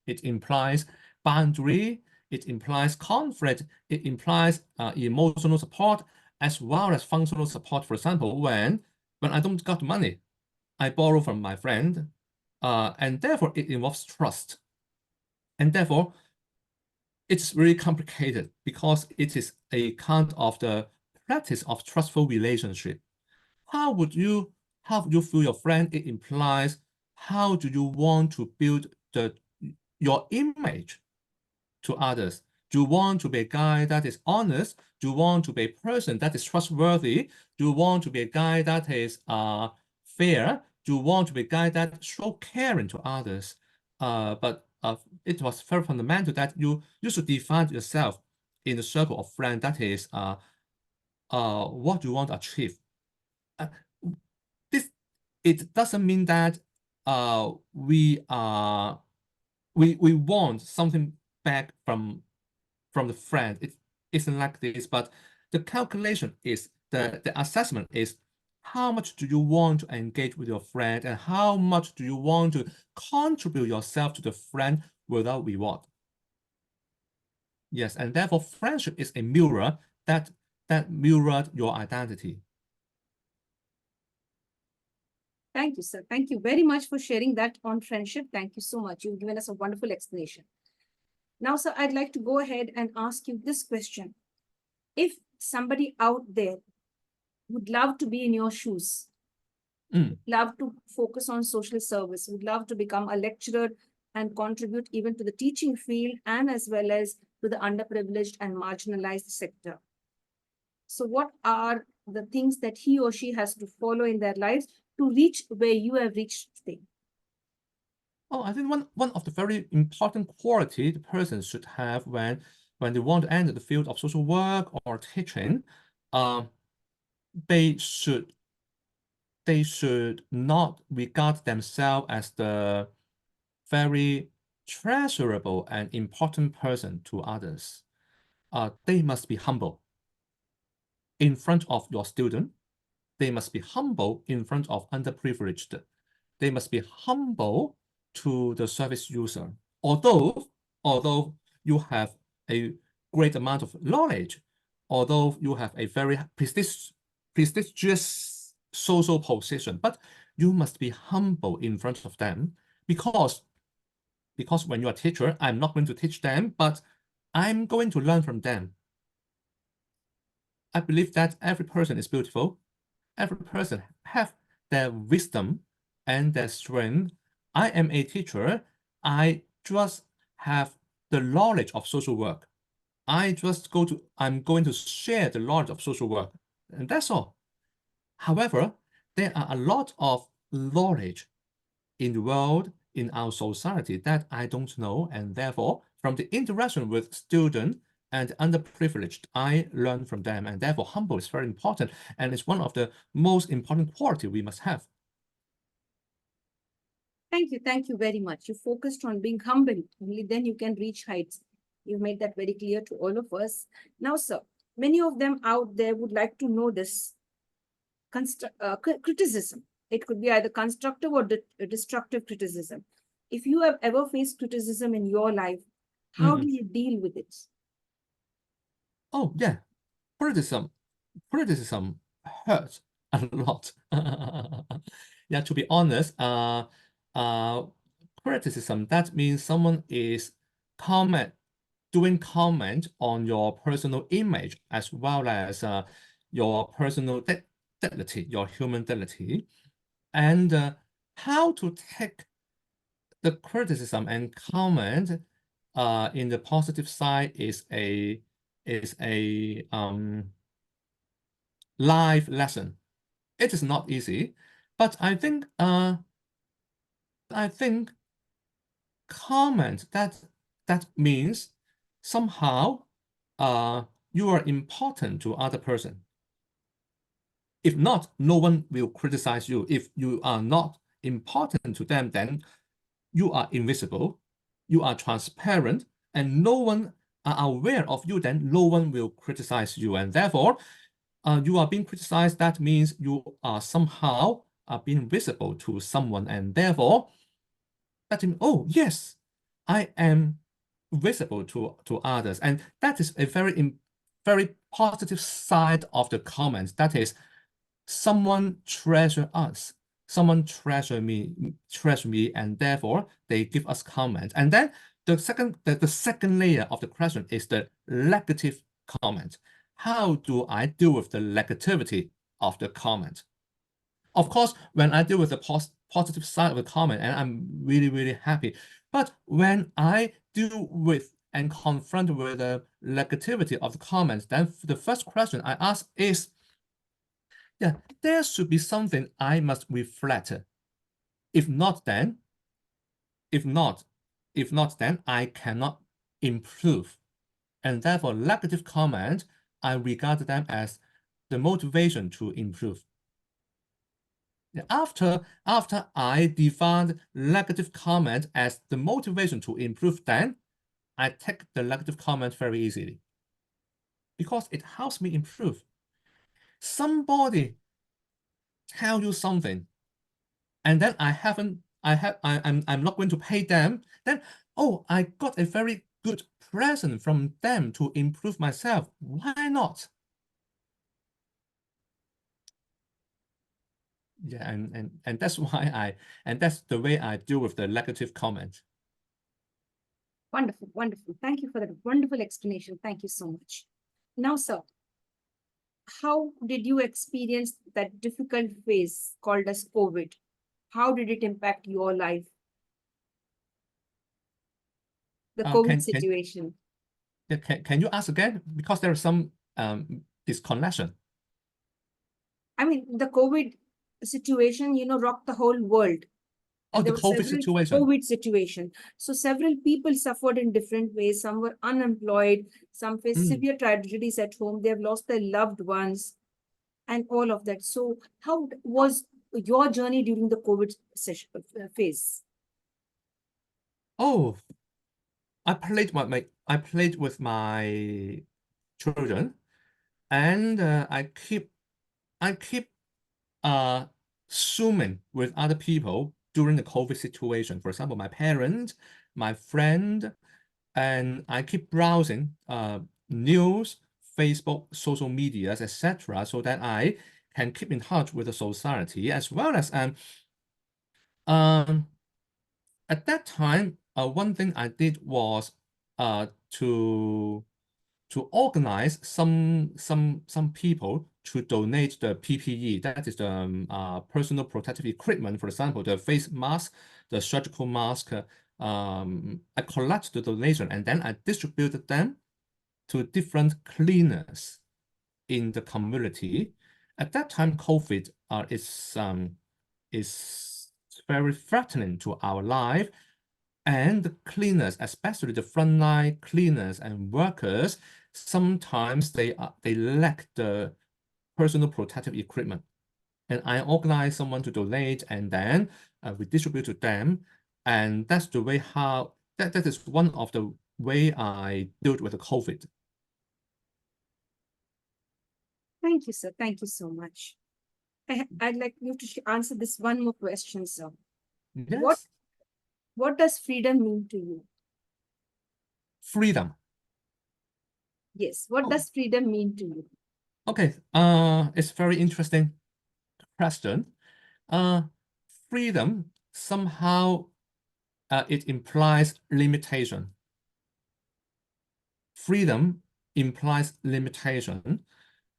It implies boundary, it implies conflict, it implies emotional support as well as functional support. For example, when I don't got money, I borrow from my friend, and therefore it involves trust. And therefore, it's really complicated because it is a kind of the practice of trustful relationship. How would you feel your friend? It implies how do you want to build your image to others? Do you want to be a guy that is honest? Do you want to be a person that is trustworthy? Do you want to be a guy that is fair? Do you want to be a guy that show caring to others? But it was very fundamental that you should define yourself in the circle of friends. That is what you want to achieve. It doesn't mean that we want something back from the friend. It isn't like this, but the calculation is the assessment is how much do you want to engage with your friend and how much do you want to contribute yourself to the friend without reward. Yes, and therefore friendship is a mirror that mirrored your identity. Thank you, sir. Thank you very much for sharing that on friendship. Thank you so much. You've given us a wonderful explanation. Now, sir, I'd like to go ahead and ask you this question. If somebody out there would love to be in your shoes, would love to focus on social service, would love to become a lecturer and contribute even to the teaching field and as well as to the underprivileged and marginalized sector. So what are the things that he or she has to follow in their lives to reach where you have reached today? Oh, I think one of the very important quality the person should have when they want to enter the field of social work or teaching, they should not regard themselves as the very treasurable and important person to others. they must be humble in front of your student. They must be humble in front of underprivileged. They must be humble to the service user. Although you have a great amount of knowledge, although you have a very prestigious social position, but you must be humble in front of them because when you're a teacher, I'm not going to teach them, but I'm going to learn from them. I believe that every person is beautiful. Every person have their wisdom and their strength. I am a teacher. I just have the knowledge of social work. I'm going to share the knowledge of social work, and that's all. However, there are a lot of knowledge in the world, in our society that I don't know, and therefore, from the interaction with students and underprivileged, I learn from them, and therefore humble is very important, and it's one of the most important quality we must have. Thank you very much. You focused on being humble. Only then you can reach heights. You made that very clear to all of us. Now, sir, many of them out there would like to know this criticism. It could be either constructive or destructive criticism. If you have ever faced criticism in your life, how do you deal with it? Oh, yeah. Criticism hurts a lot. Yeah, to be honest, criticism, that means someone is doing comment on your personal image as well as your personal dignity, your human dignity, and how to take the criticism and comment in the positive side is a life lesson. It is not easy, but I think comment that means somehow you are important to other person. If not, no one will criticize you. If you are not important to them, then you are invisible, you are transparent, and no one are aware of you, then no one will criticize you. And therefore, you are being criticized. That means you are somehow being visible to someone. And therefore, that means, oh, yes, I am visible to others. And that is a very positive side of the comments. That is, someone treasure us, someone treasure me, and therefore they give us comment. And then the second layer of the question is the negative comment. How do I deal with the negativity of the comment? Of course, when I deal with the positive side of the comment, and I'm really, really happy. But when I deal with and confront with the negativity of the comments, then the first question I ask is, yeah, there should be something I must reflect. If not, then I cannot improve. And therefore, negative comment, I regard them as the motivation to improve. After I define negative comment as the motivation to improve, then I take the negative comment very easily because it helps me improve. Somebody tell you something, and then I'm not going to pay them, then, oh, I got a very good present from them to improve myself. Why not? Yeah, and that's that's the way I deal with the negative comment. Wonderful, wonderful. Thank you for that wonderful explanation. Thank you so much. Now, sir, how did you experience that difficult phase called as COVID? How did it impact your life? The COVID situation. Can you ask again? Because there is some disconnection. I mean, the COVID situation, rocked the whole world. Oh, the COVID situation. COVID situation. So several people suffered in different ways. Some were unemployed. Some faced severe tragedies at home. They have lost their loved ones and all of that. So how was your journey during the COVID phase? Oh, I played with my children, and I keep Zooming with other people during the COVID situation. For example, my parents, my friend, and I keep browsing news, Facebook, social medias, etc., so that I can keep in touch with the society, as well as at that time, one thing I did was to organize some people to donate the PPE, that is the personal protective equipment. For example, the face mask, the surgical mask. I collect the donation and then I distributed them to different cleaners in the community. At that time, COVID is very threatening to our life. And the cleaners, especially the frontline cleaners and workers, sometimes they lack the personal protective equipment. And I organize someone to donate, and then we distribute to them. And that's the way that is one of the way I dealt with the COVID. Thank you, sir. Thank you so much. I'd like you to answer this one more question, sir. Yes. What does freedom mean to you? Freedom. Yes. What does freedom mean to you? Okay. It's very interesting question. Freedom somehow it implies limitation. Freedom implies limitation.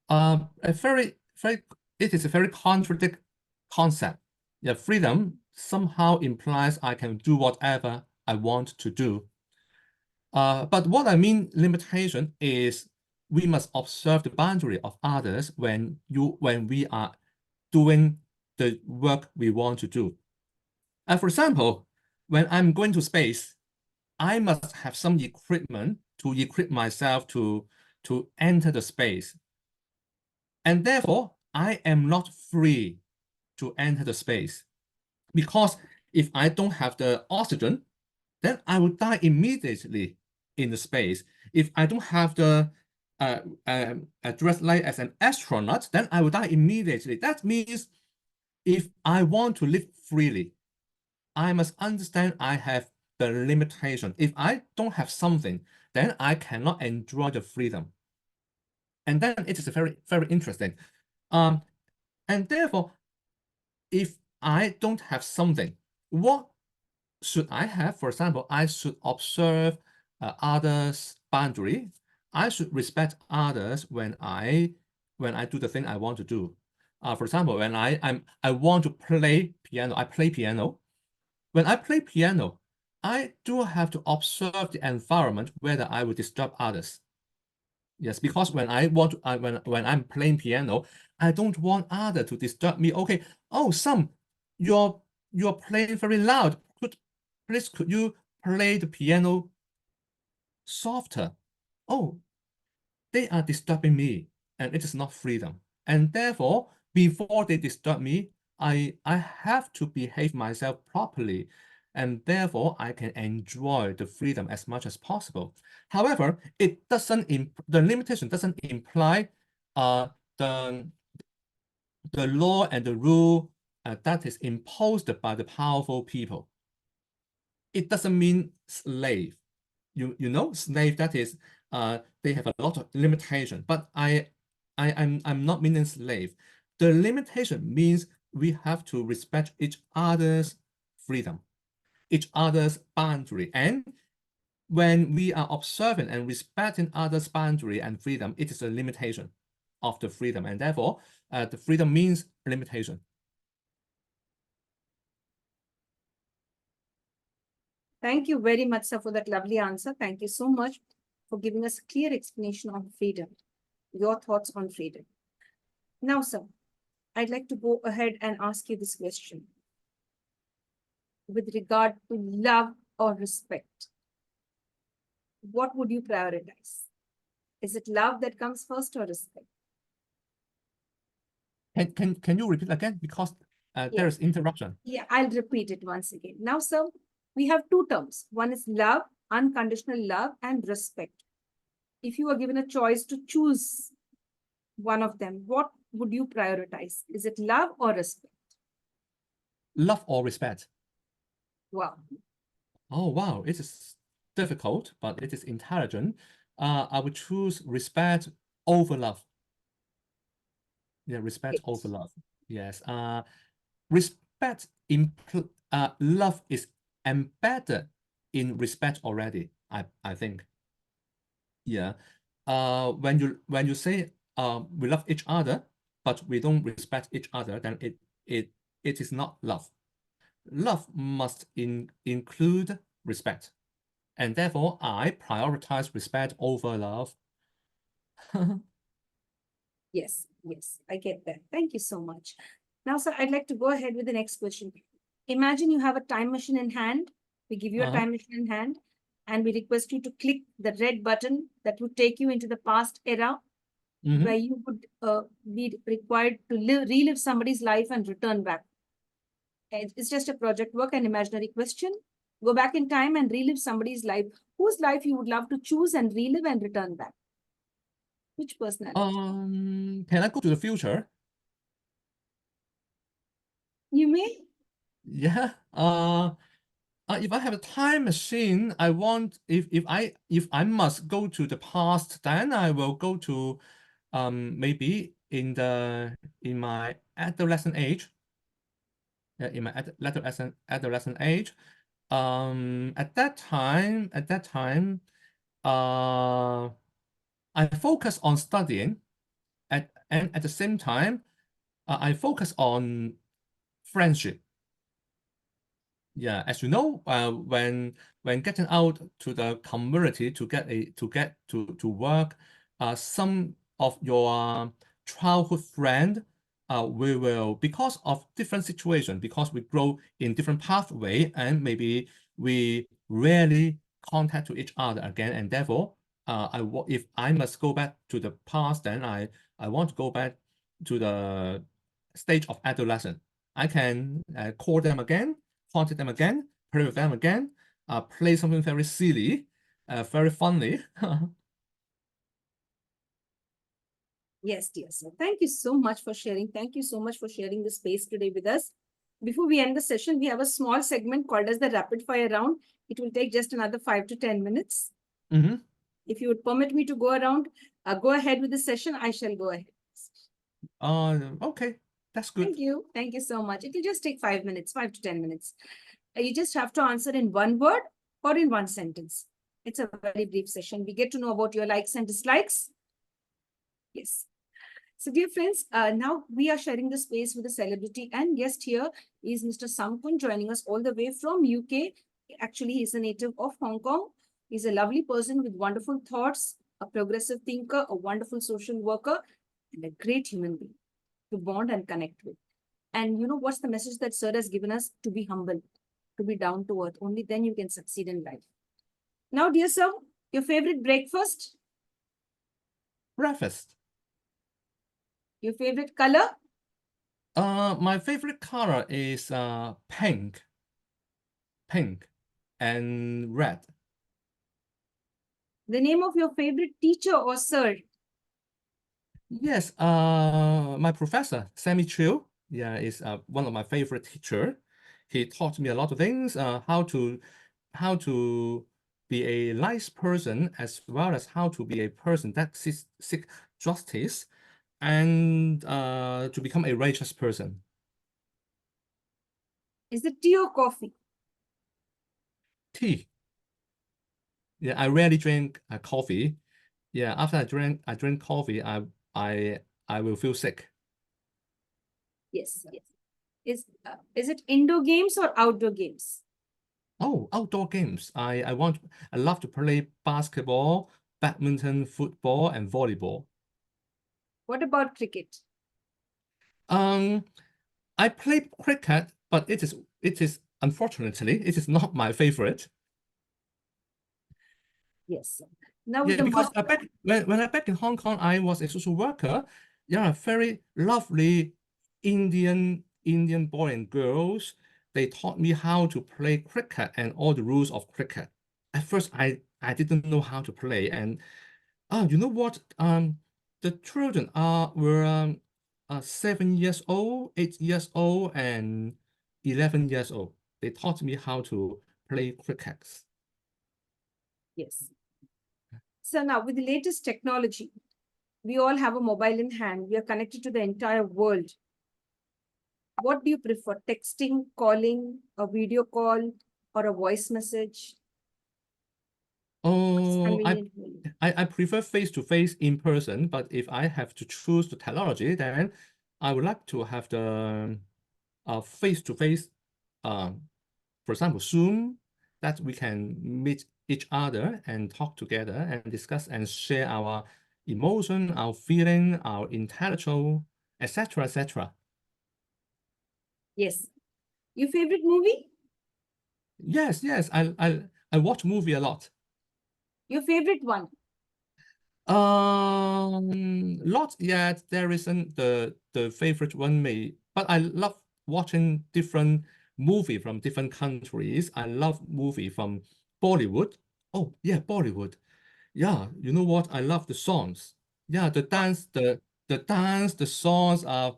It is a very contradictory concept. Yeah, freedom somehow implies I can do whatever I want to do. But what I mean limitation is we must observe the boundary of others when we are doing the work we want to do. For example, when I'm going to space, I must have some equipment to equip myself to enter the space. And therefore, I am not free to enter the space. Because if I don't have the oxygen, then I will die immediately in the space. If I don't have the dress like as an astronaut, then I will die immediately. That means if I want to live freely, I must understand I have the limitation. If I don't have something, then I cannot enjoy the freedom. And then it is very, very interesting. And therefore, if I don't have something, what should I have? For example, I should observe others' boundary. I should respect others when I do the thing I want to do. For example, when I want to play piano, I play piano. When I play piano, I do have to observe the environment whether I will disturb others. Yes, because when I want to, when I'm playing piano, I don't want others to disturb me. Okay, oh, you're playing very loud. Could you play the piano softer? Oh, they are disturbing me, and it is not freedom. And therefore, before they disturb me, I have to behave myself properly, and therefore I can enjoy the freedom as much as possible. However, it doesn't the limitation doesn't imply the law and the rule that is imposed by the powerful people. It doesn't mean slave. You know, slave, that is they have a lot of limitation, but I'm not meaning slave. The limitation means we have to respect each other's freedom, each other's boundary. And when we are observing and respecting others' boundary and freedom, it is a limitation of the freedom. And therefore, the freedom means limitation. Thank you very much, sir, for that lovely answer. Thank you so much for giving us a clear explanation on freedom, your thoughts on freedom. Now, sir, I'd like to go ahead and ask you this question. With regard to love or respect, what would you prioritize? Is it love that comes first or respect? Can you repeat again? Because there is interruption. Yeah, I'll repeat it once again. Now, sir, we have two terms. One is love, unconditional love, and respect. If you were given a choice to choose one of them, what would you prioritize? Is it love or respect? Love or respect? Wow. Oh, wow. It is difficult, but it is intelligent. I would choose respect over love. Yeah, respect Great. over love. Yes. Respect love is embedded in respect already, I think. Yeah. When you say we love each other, but we don't respect each other, then it is not love. Love must include respect. And therefore I prioritize respect over love. Yes, yes, I get that. Thank you so much. Now, sir, I'd like to go ahead with the next question. Imagine you have a time machine in hand. We give you a Uh-huh. time machine in hand, and we request you to click the red button that would take you into the past era, Mhm. where you would be required to relive somebody's life and return back. It's just a project work, an imaginary question. Go back in time and relive somebody's life. Whose life you would love to choose and relive and return back? Which personality? Can I go to the future? You may. Yeah. If I have a time machine, I want if I must go to the past, then I will go to maybe in my adolescent age. Yeah, in my adolescent age. At that time, uh, I focus on studying, and at the same time, I focus on friendship. Yeah, as you know, when getting out to the community to get to work, some of your childhood friend, we will, because of different situation, because we grow in different pathway, and maybe we rarely contact to each other again, and therefore, if I must go back to the past, then I want to go back to the stage of adolescence. I can call them again, contact them again, play with them again, play something very silly, very funny. Yes, dear sir. Thank you so much for sharing. Thank you so much for sharing the space today with us. Before we end the session, we have a small segment called as the rapid fire round. It will take just another 5 to 10 minutes. Mhm. If you would permit me to go around, go ahead with the session, I shall go ahead. Okay, that's good. Thank you. Thank you so much. It will just take 5 minutes, 5 to 10 minutes. You just have to answer in one word or in one sentence. It's a very brief session. We get to know about your likes and dislikes. Yes. So, dear friends, now we are sharing the space with a celebrity, and guest here is Mr. Samkun joining us all the way from UK. Actually, he's a native of Hong Kong. He's a lovely person with wonderful thoughts, a progressive thinker, a wonderful social worker, and a great human being to bond and connect with. And you know what's the message that Sir has given us? To be humble, to be down to earth. Only then you can succeed in life. Now, dear Sir, your favorite breakfast, Breakfast. your favorite color, My favorite color is pink and red. the name of your favorite teacher or Sir. Yes, my professor, Sammy Chiu, yeah, is one of my favorite teacher. He taught me a lot of things, how to be a nice person, as well as how to be a person that seek justice, and to become a righteous person. Is it tea or coffee? Tea. Yeah, I rarely drink coffee. Yeah, after I drink coffee, I I will feel sick. Yes, yes. Is it indoor games or outdoor games? Oh, outdoor games. I love to play basketball, badminton, football, and volleyball. What about cricket? Um, I play cricket, but it is unfortunately it is not my favorite. Yes. Now with Yeah, the because mod back when I back in Hong Kong, I was a social worker. Yeah, very lovely Indian boy and girls. They taught me how to play cricket and all the rules of cricket. At first, I didn't know how to play, and You know what? The children were 7 years old, 8 years old, and 11 years old. They taught me how to play cricket. Yes. So now with the latest technology, we all have a mobile in hand. We are connected to the entire world. What do you prefer? Texting, calling, a video call, or a voice message? Oh, Convenient for you. I prefer face-to-face in person, but if I have to choose the technology, then I would like to have the face-to-face, for example, Zoom, that we can meet each other and talk together and discuss and share our emotion, our feeling, our intellectual, etc., etc. Yes. Your favorite movie? Yes, yes, I watch movie a lot. Your favorite one? Not yet. There isn't the favorite one me, but I love watching different movie from different countries. I love movie from Bollywood. Oh yeah, Bollywood. Yeah, you know what? I love the songs. Yeah, the dance, the songs are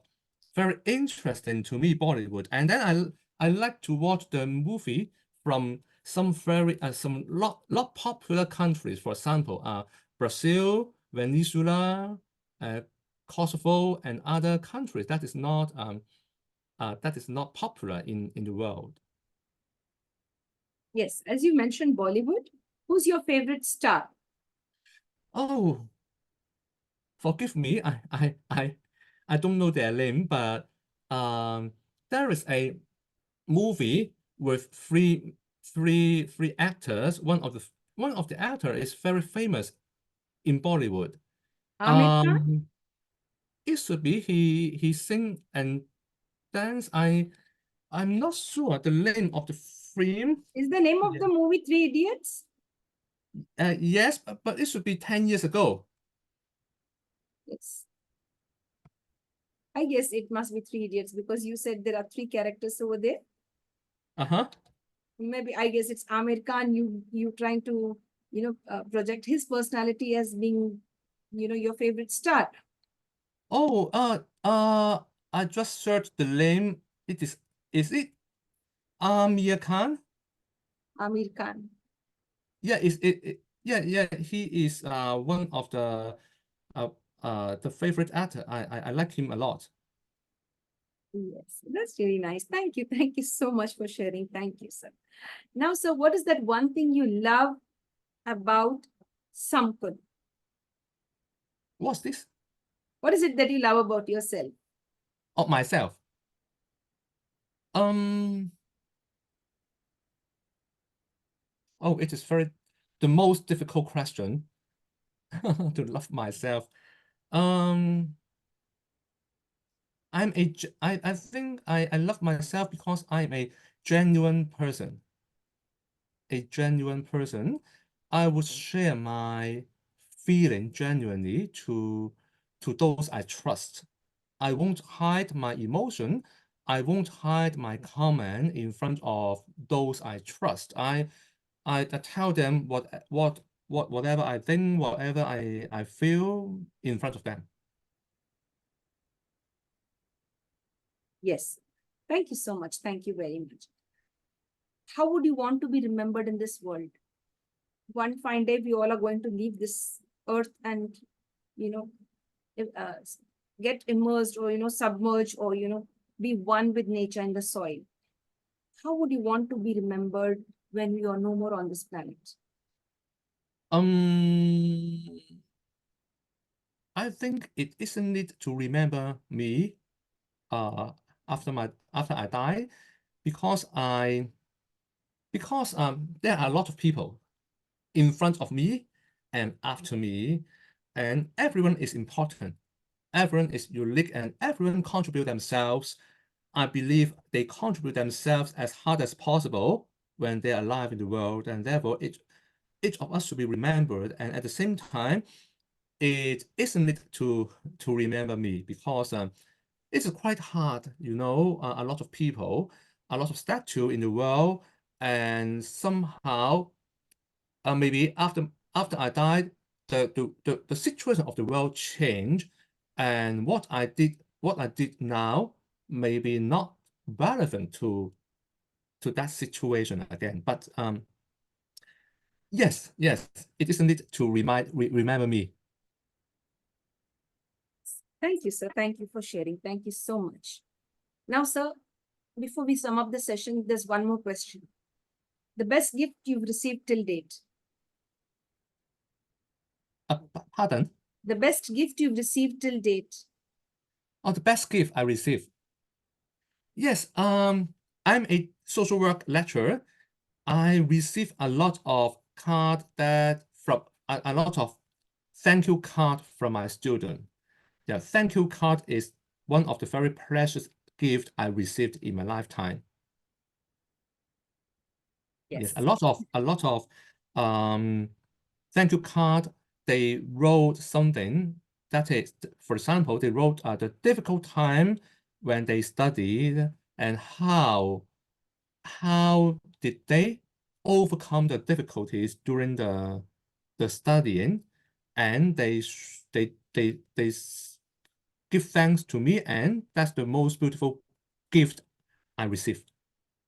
very interesting to me, Bollywood. And then I like to watch the movie from some very some not popular countries. For example, Brazil, Venezuela, uh, Kosovo, and other countries that is not popular in the world. Yes. As you mentioned, Bollywood. Who's your favorite star? Oh, forgive me, I don't know their name, but um, there is a movie with three actors. One of the actor is very famous in Bollywood. Amir Khan? Um, it should be he sing and dance. I'm not sure the name of the film. Is the name of Yeah. the movie Three Idiots? Yes, but it should be 10 years ago. Yes. I guess it must be Three Idiots because you said there are three characters over there. Uh-huh. Maybe I guess it's Amir Khan. You trying to project his personality as being your favorite star. Oh, I just searched the name. Is it Amir Khan? Amir Khan. Yeah, yeah, he is one of uh the favorite actor. I like him a lot. Yes, that's really nice. Thank you. Thank you so much for sharing. Thank you, sir. Now, sir, what is that one thing you love about Sampun? What's this? What is it that you love about yourself? Of myself. Um, oh, it is the most difficult question to love myself. Um, I think I love myself because I'm a genuine person. A genuine person, I would share my feeling genuinely to those I trust. I won't hide my emotion. I won't hide my comment in front of those I trust. I tell them whatever I think, whatever I feel in front of them. Yes. Thank you so much. Thank you very much. How would you want to be remembered in this world? One fine day, we all are going to leave this earth and, you know, uh, get immersed or, submerged or, be one with nature and the soil. How would you want to be remembered when we are no more on this planet? Um, I think it isn't need to remember me uh after I die because there are a lot of people in front of me and after me, and everyone is important. Everyone is unique and everyone contribute themselves. I believe they contribute themselves as hard as possible when they're alive in the world, and therefore each of us should be remembered. And at the same time, it isn't it to remember me because it's quite hard, a lot of people, a lot of statue in the world, and somehow maybe after I died, the situation of the world changed, and what I did now maybe not relevant to that situation again. But yes, it isn't it to remember me. Thank you, sir. Thank you for sharing. Thank you so much. Now, sir, before we sum up the session, there's one more question. The best gift you've received till date? Pardon? The best gift you've received till date? Oh, the best gift I received. Yes, I'm a social work lecturer. I receive a lot of card that from a lot of thank you card from my student. Yeah, thank you card is one of the very precious gift I received in my lifetime. Yes, a lot of thank you card. They wrote something that is, for example, they wrote the difficult time when they studied and how did they overcome the difficulties during the studying, and they give thanks to me, and that's the most beautiful gift I received.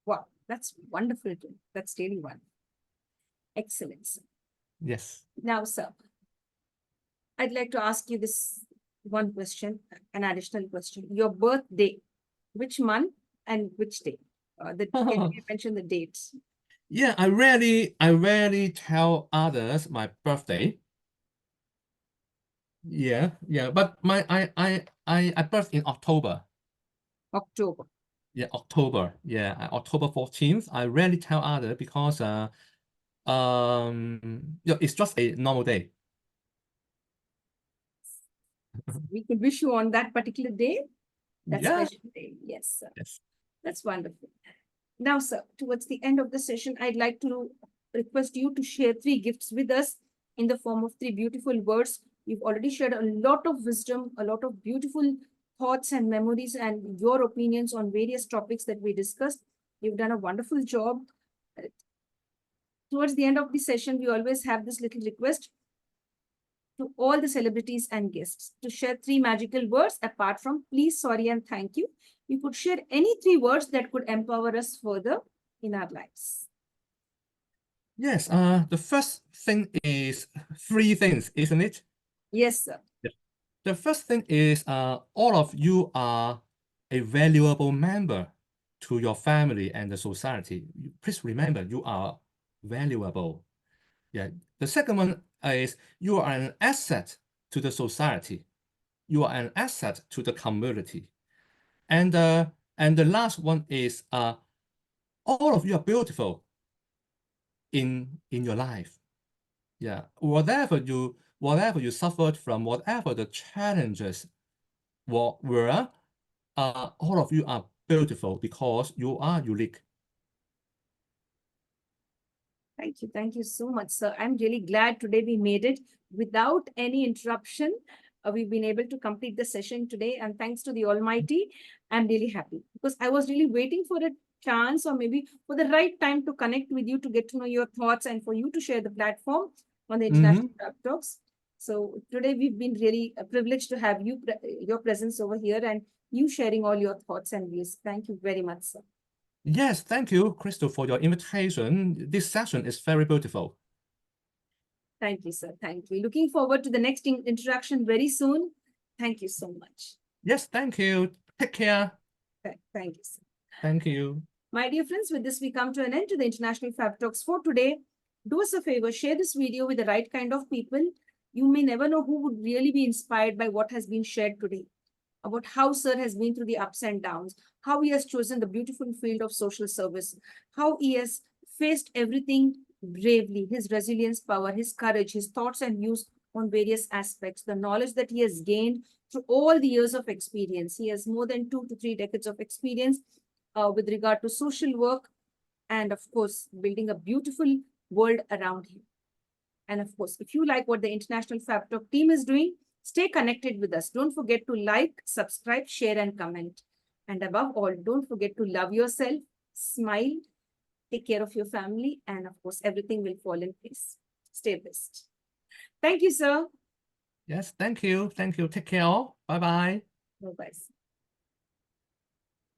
Wow, that's wonderful. That's really wonderful. Excellent, sir. Yes. Now, sir, I'd like to ask you this one question, an additional question. Your birthday, which month and which day? Can you mention the dates? Yeah, I rarely tell others my birthday. Yeah, but I birth in October. October. Yeah, October. Yeah, October 14th. I rarely tell others because yeah, it's just a normal day. We could wish you on that particular day. That Yeah. special day. Yes, sir. Yes. That's wonderful. Now, sir, towards the end of the session, I'd like to request you to share 3 gifts with us in the form of 3 beautiful words. You've already shared a lot of wisdom, a lot of beautiful thoughts and memories and your opinions on various topics that we discussed. You've done a wonderful job. Towards the end of the session, we always have this little request to all the celebrities and guests to share 3 magical words apart from please, sorry, and thank you. You could share any 3 words that could empower us further in our lives. Yes, the first thing is 3 things, isn't it? Yes, sir. The first thing is all of you are a valuable member to your family and the society. Please remember, you are valuable. Yeah. The second one is you are an asset to the society. You are an asset to the community. And the last one is all of you are beautiful in your life. Yeah. Whatever you suffered from, whatever the challenges were, all of you are beautiful because you are unique. Thank you. Thank you so much, sir. I'm really glad today we made it without any interruption. We've been able to complete the session today, and thanks to the Almighty, I'm really happy because I was really waiting for a chance or maybe for the right time to connect with you to get to know your thoughts and for you to share the platform on the International Fabtalks. So today we've been really privileged to have your presence over here and you sharing all your thoughts and views. Thank you very much, sir. Yes, thank you, Crystal, for your invitation. This session is very beautiful. Thank you, sir. Thank you. Looking forward to the next interaction very soon. Thank you so much. Yes, thank you. Take care. Thank you, sir. Thank you. My dear friends, with this, we come to an end to the International Fabtalks for today. Do us a favor, share this video with the right kind of people. You may never know who would really be inspired by what has been shared today, about how sir has been through the ups and downs, how he has chosen the beautiful field of social service, how he has faced everything bravely, his resilience power, his courage, his thoughts and views on various aspects, the knowledge that he has gained through all the years of experience. He has more than 2 to 3 decades of experience with regard to social work and, of course, building a beautiful world around him. And of course, if you like what the International Fabtalk team is doing, stay connected with us. Don't forget to like, subscribe, share, and comment. And above all, don't forget to love yourself, smile, take care of your family, and of course, everything will fall in place. Stay blessed. Thank you, sir. Yes, thank you. Thank you. Take care all. Bye-bye. Bye-bye.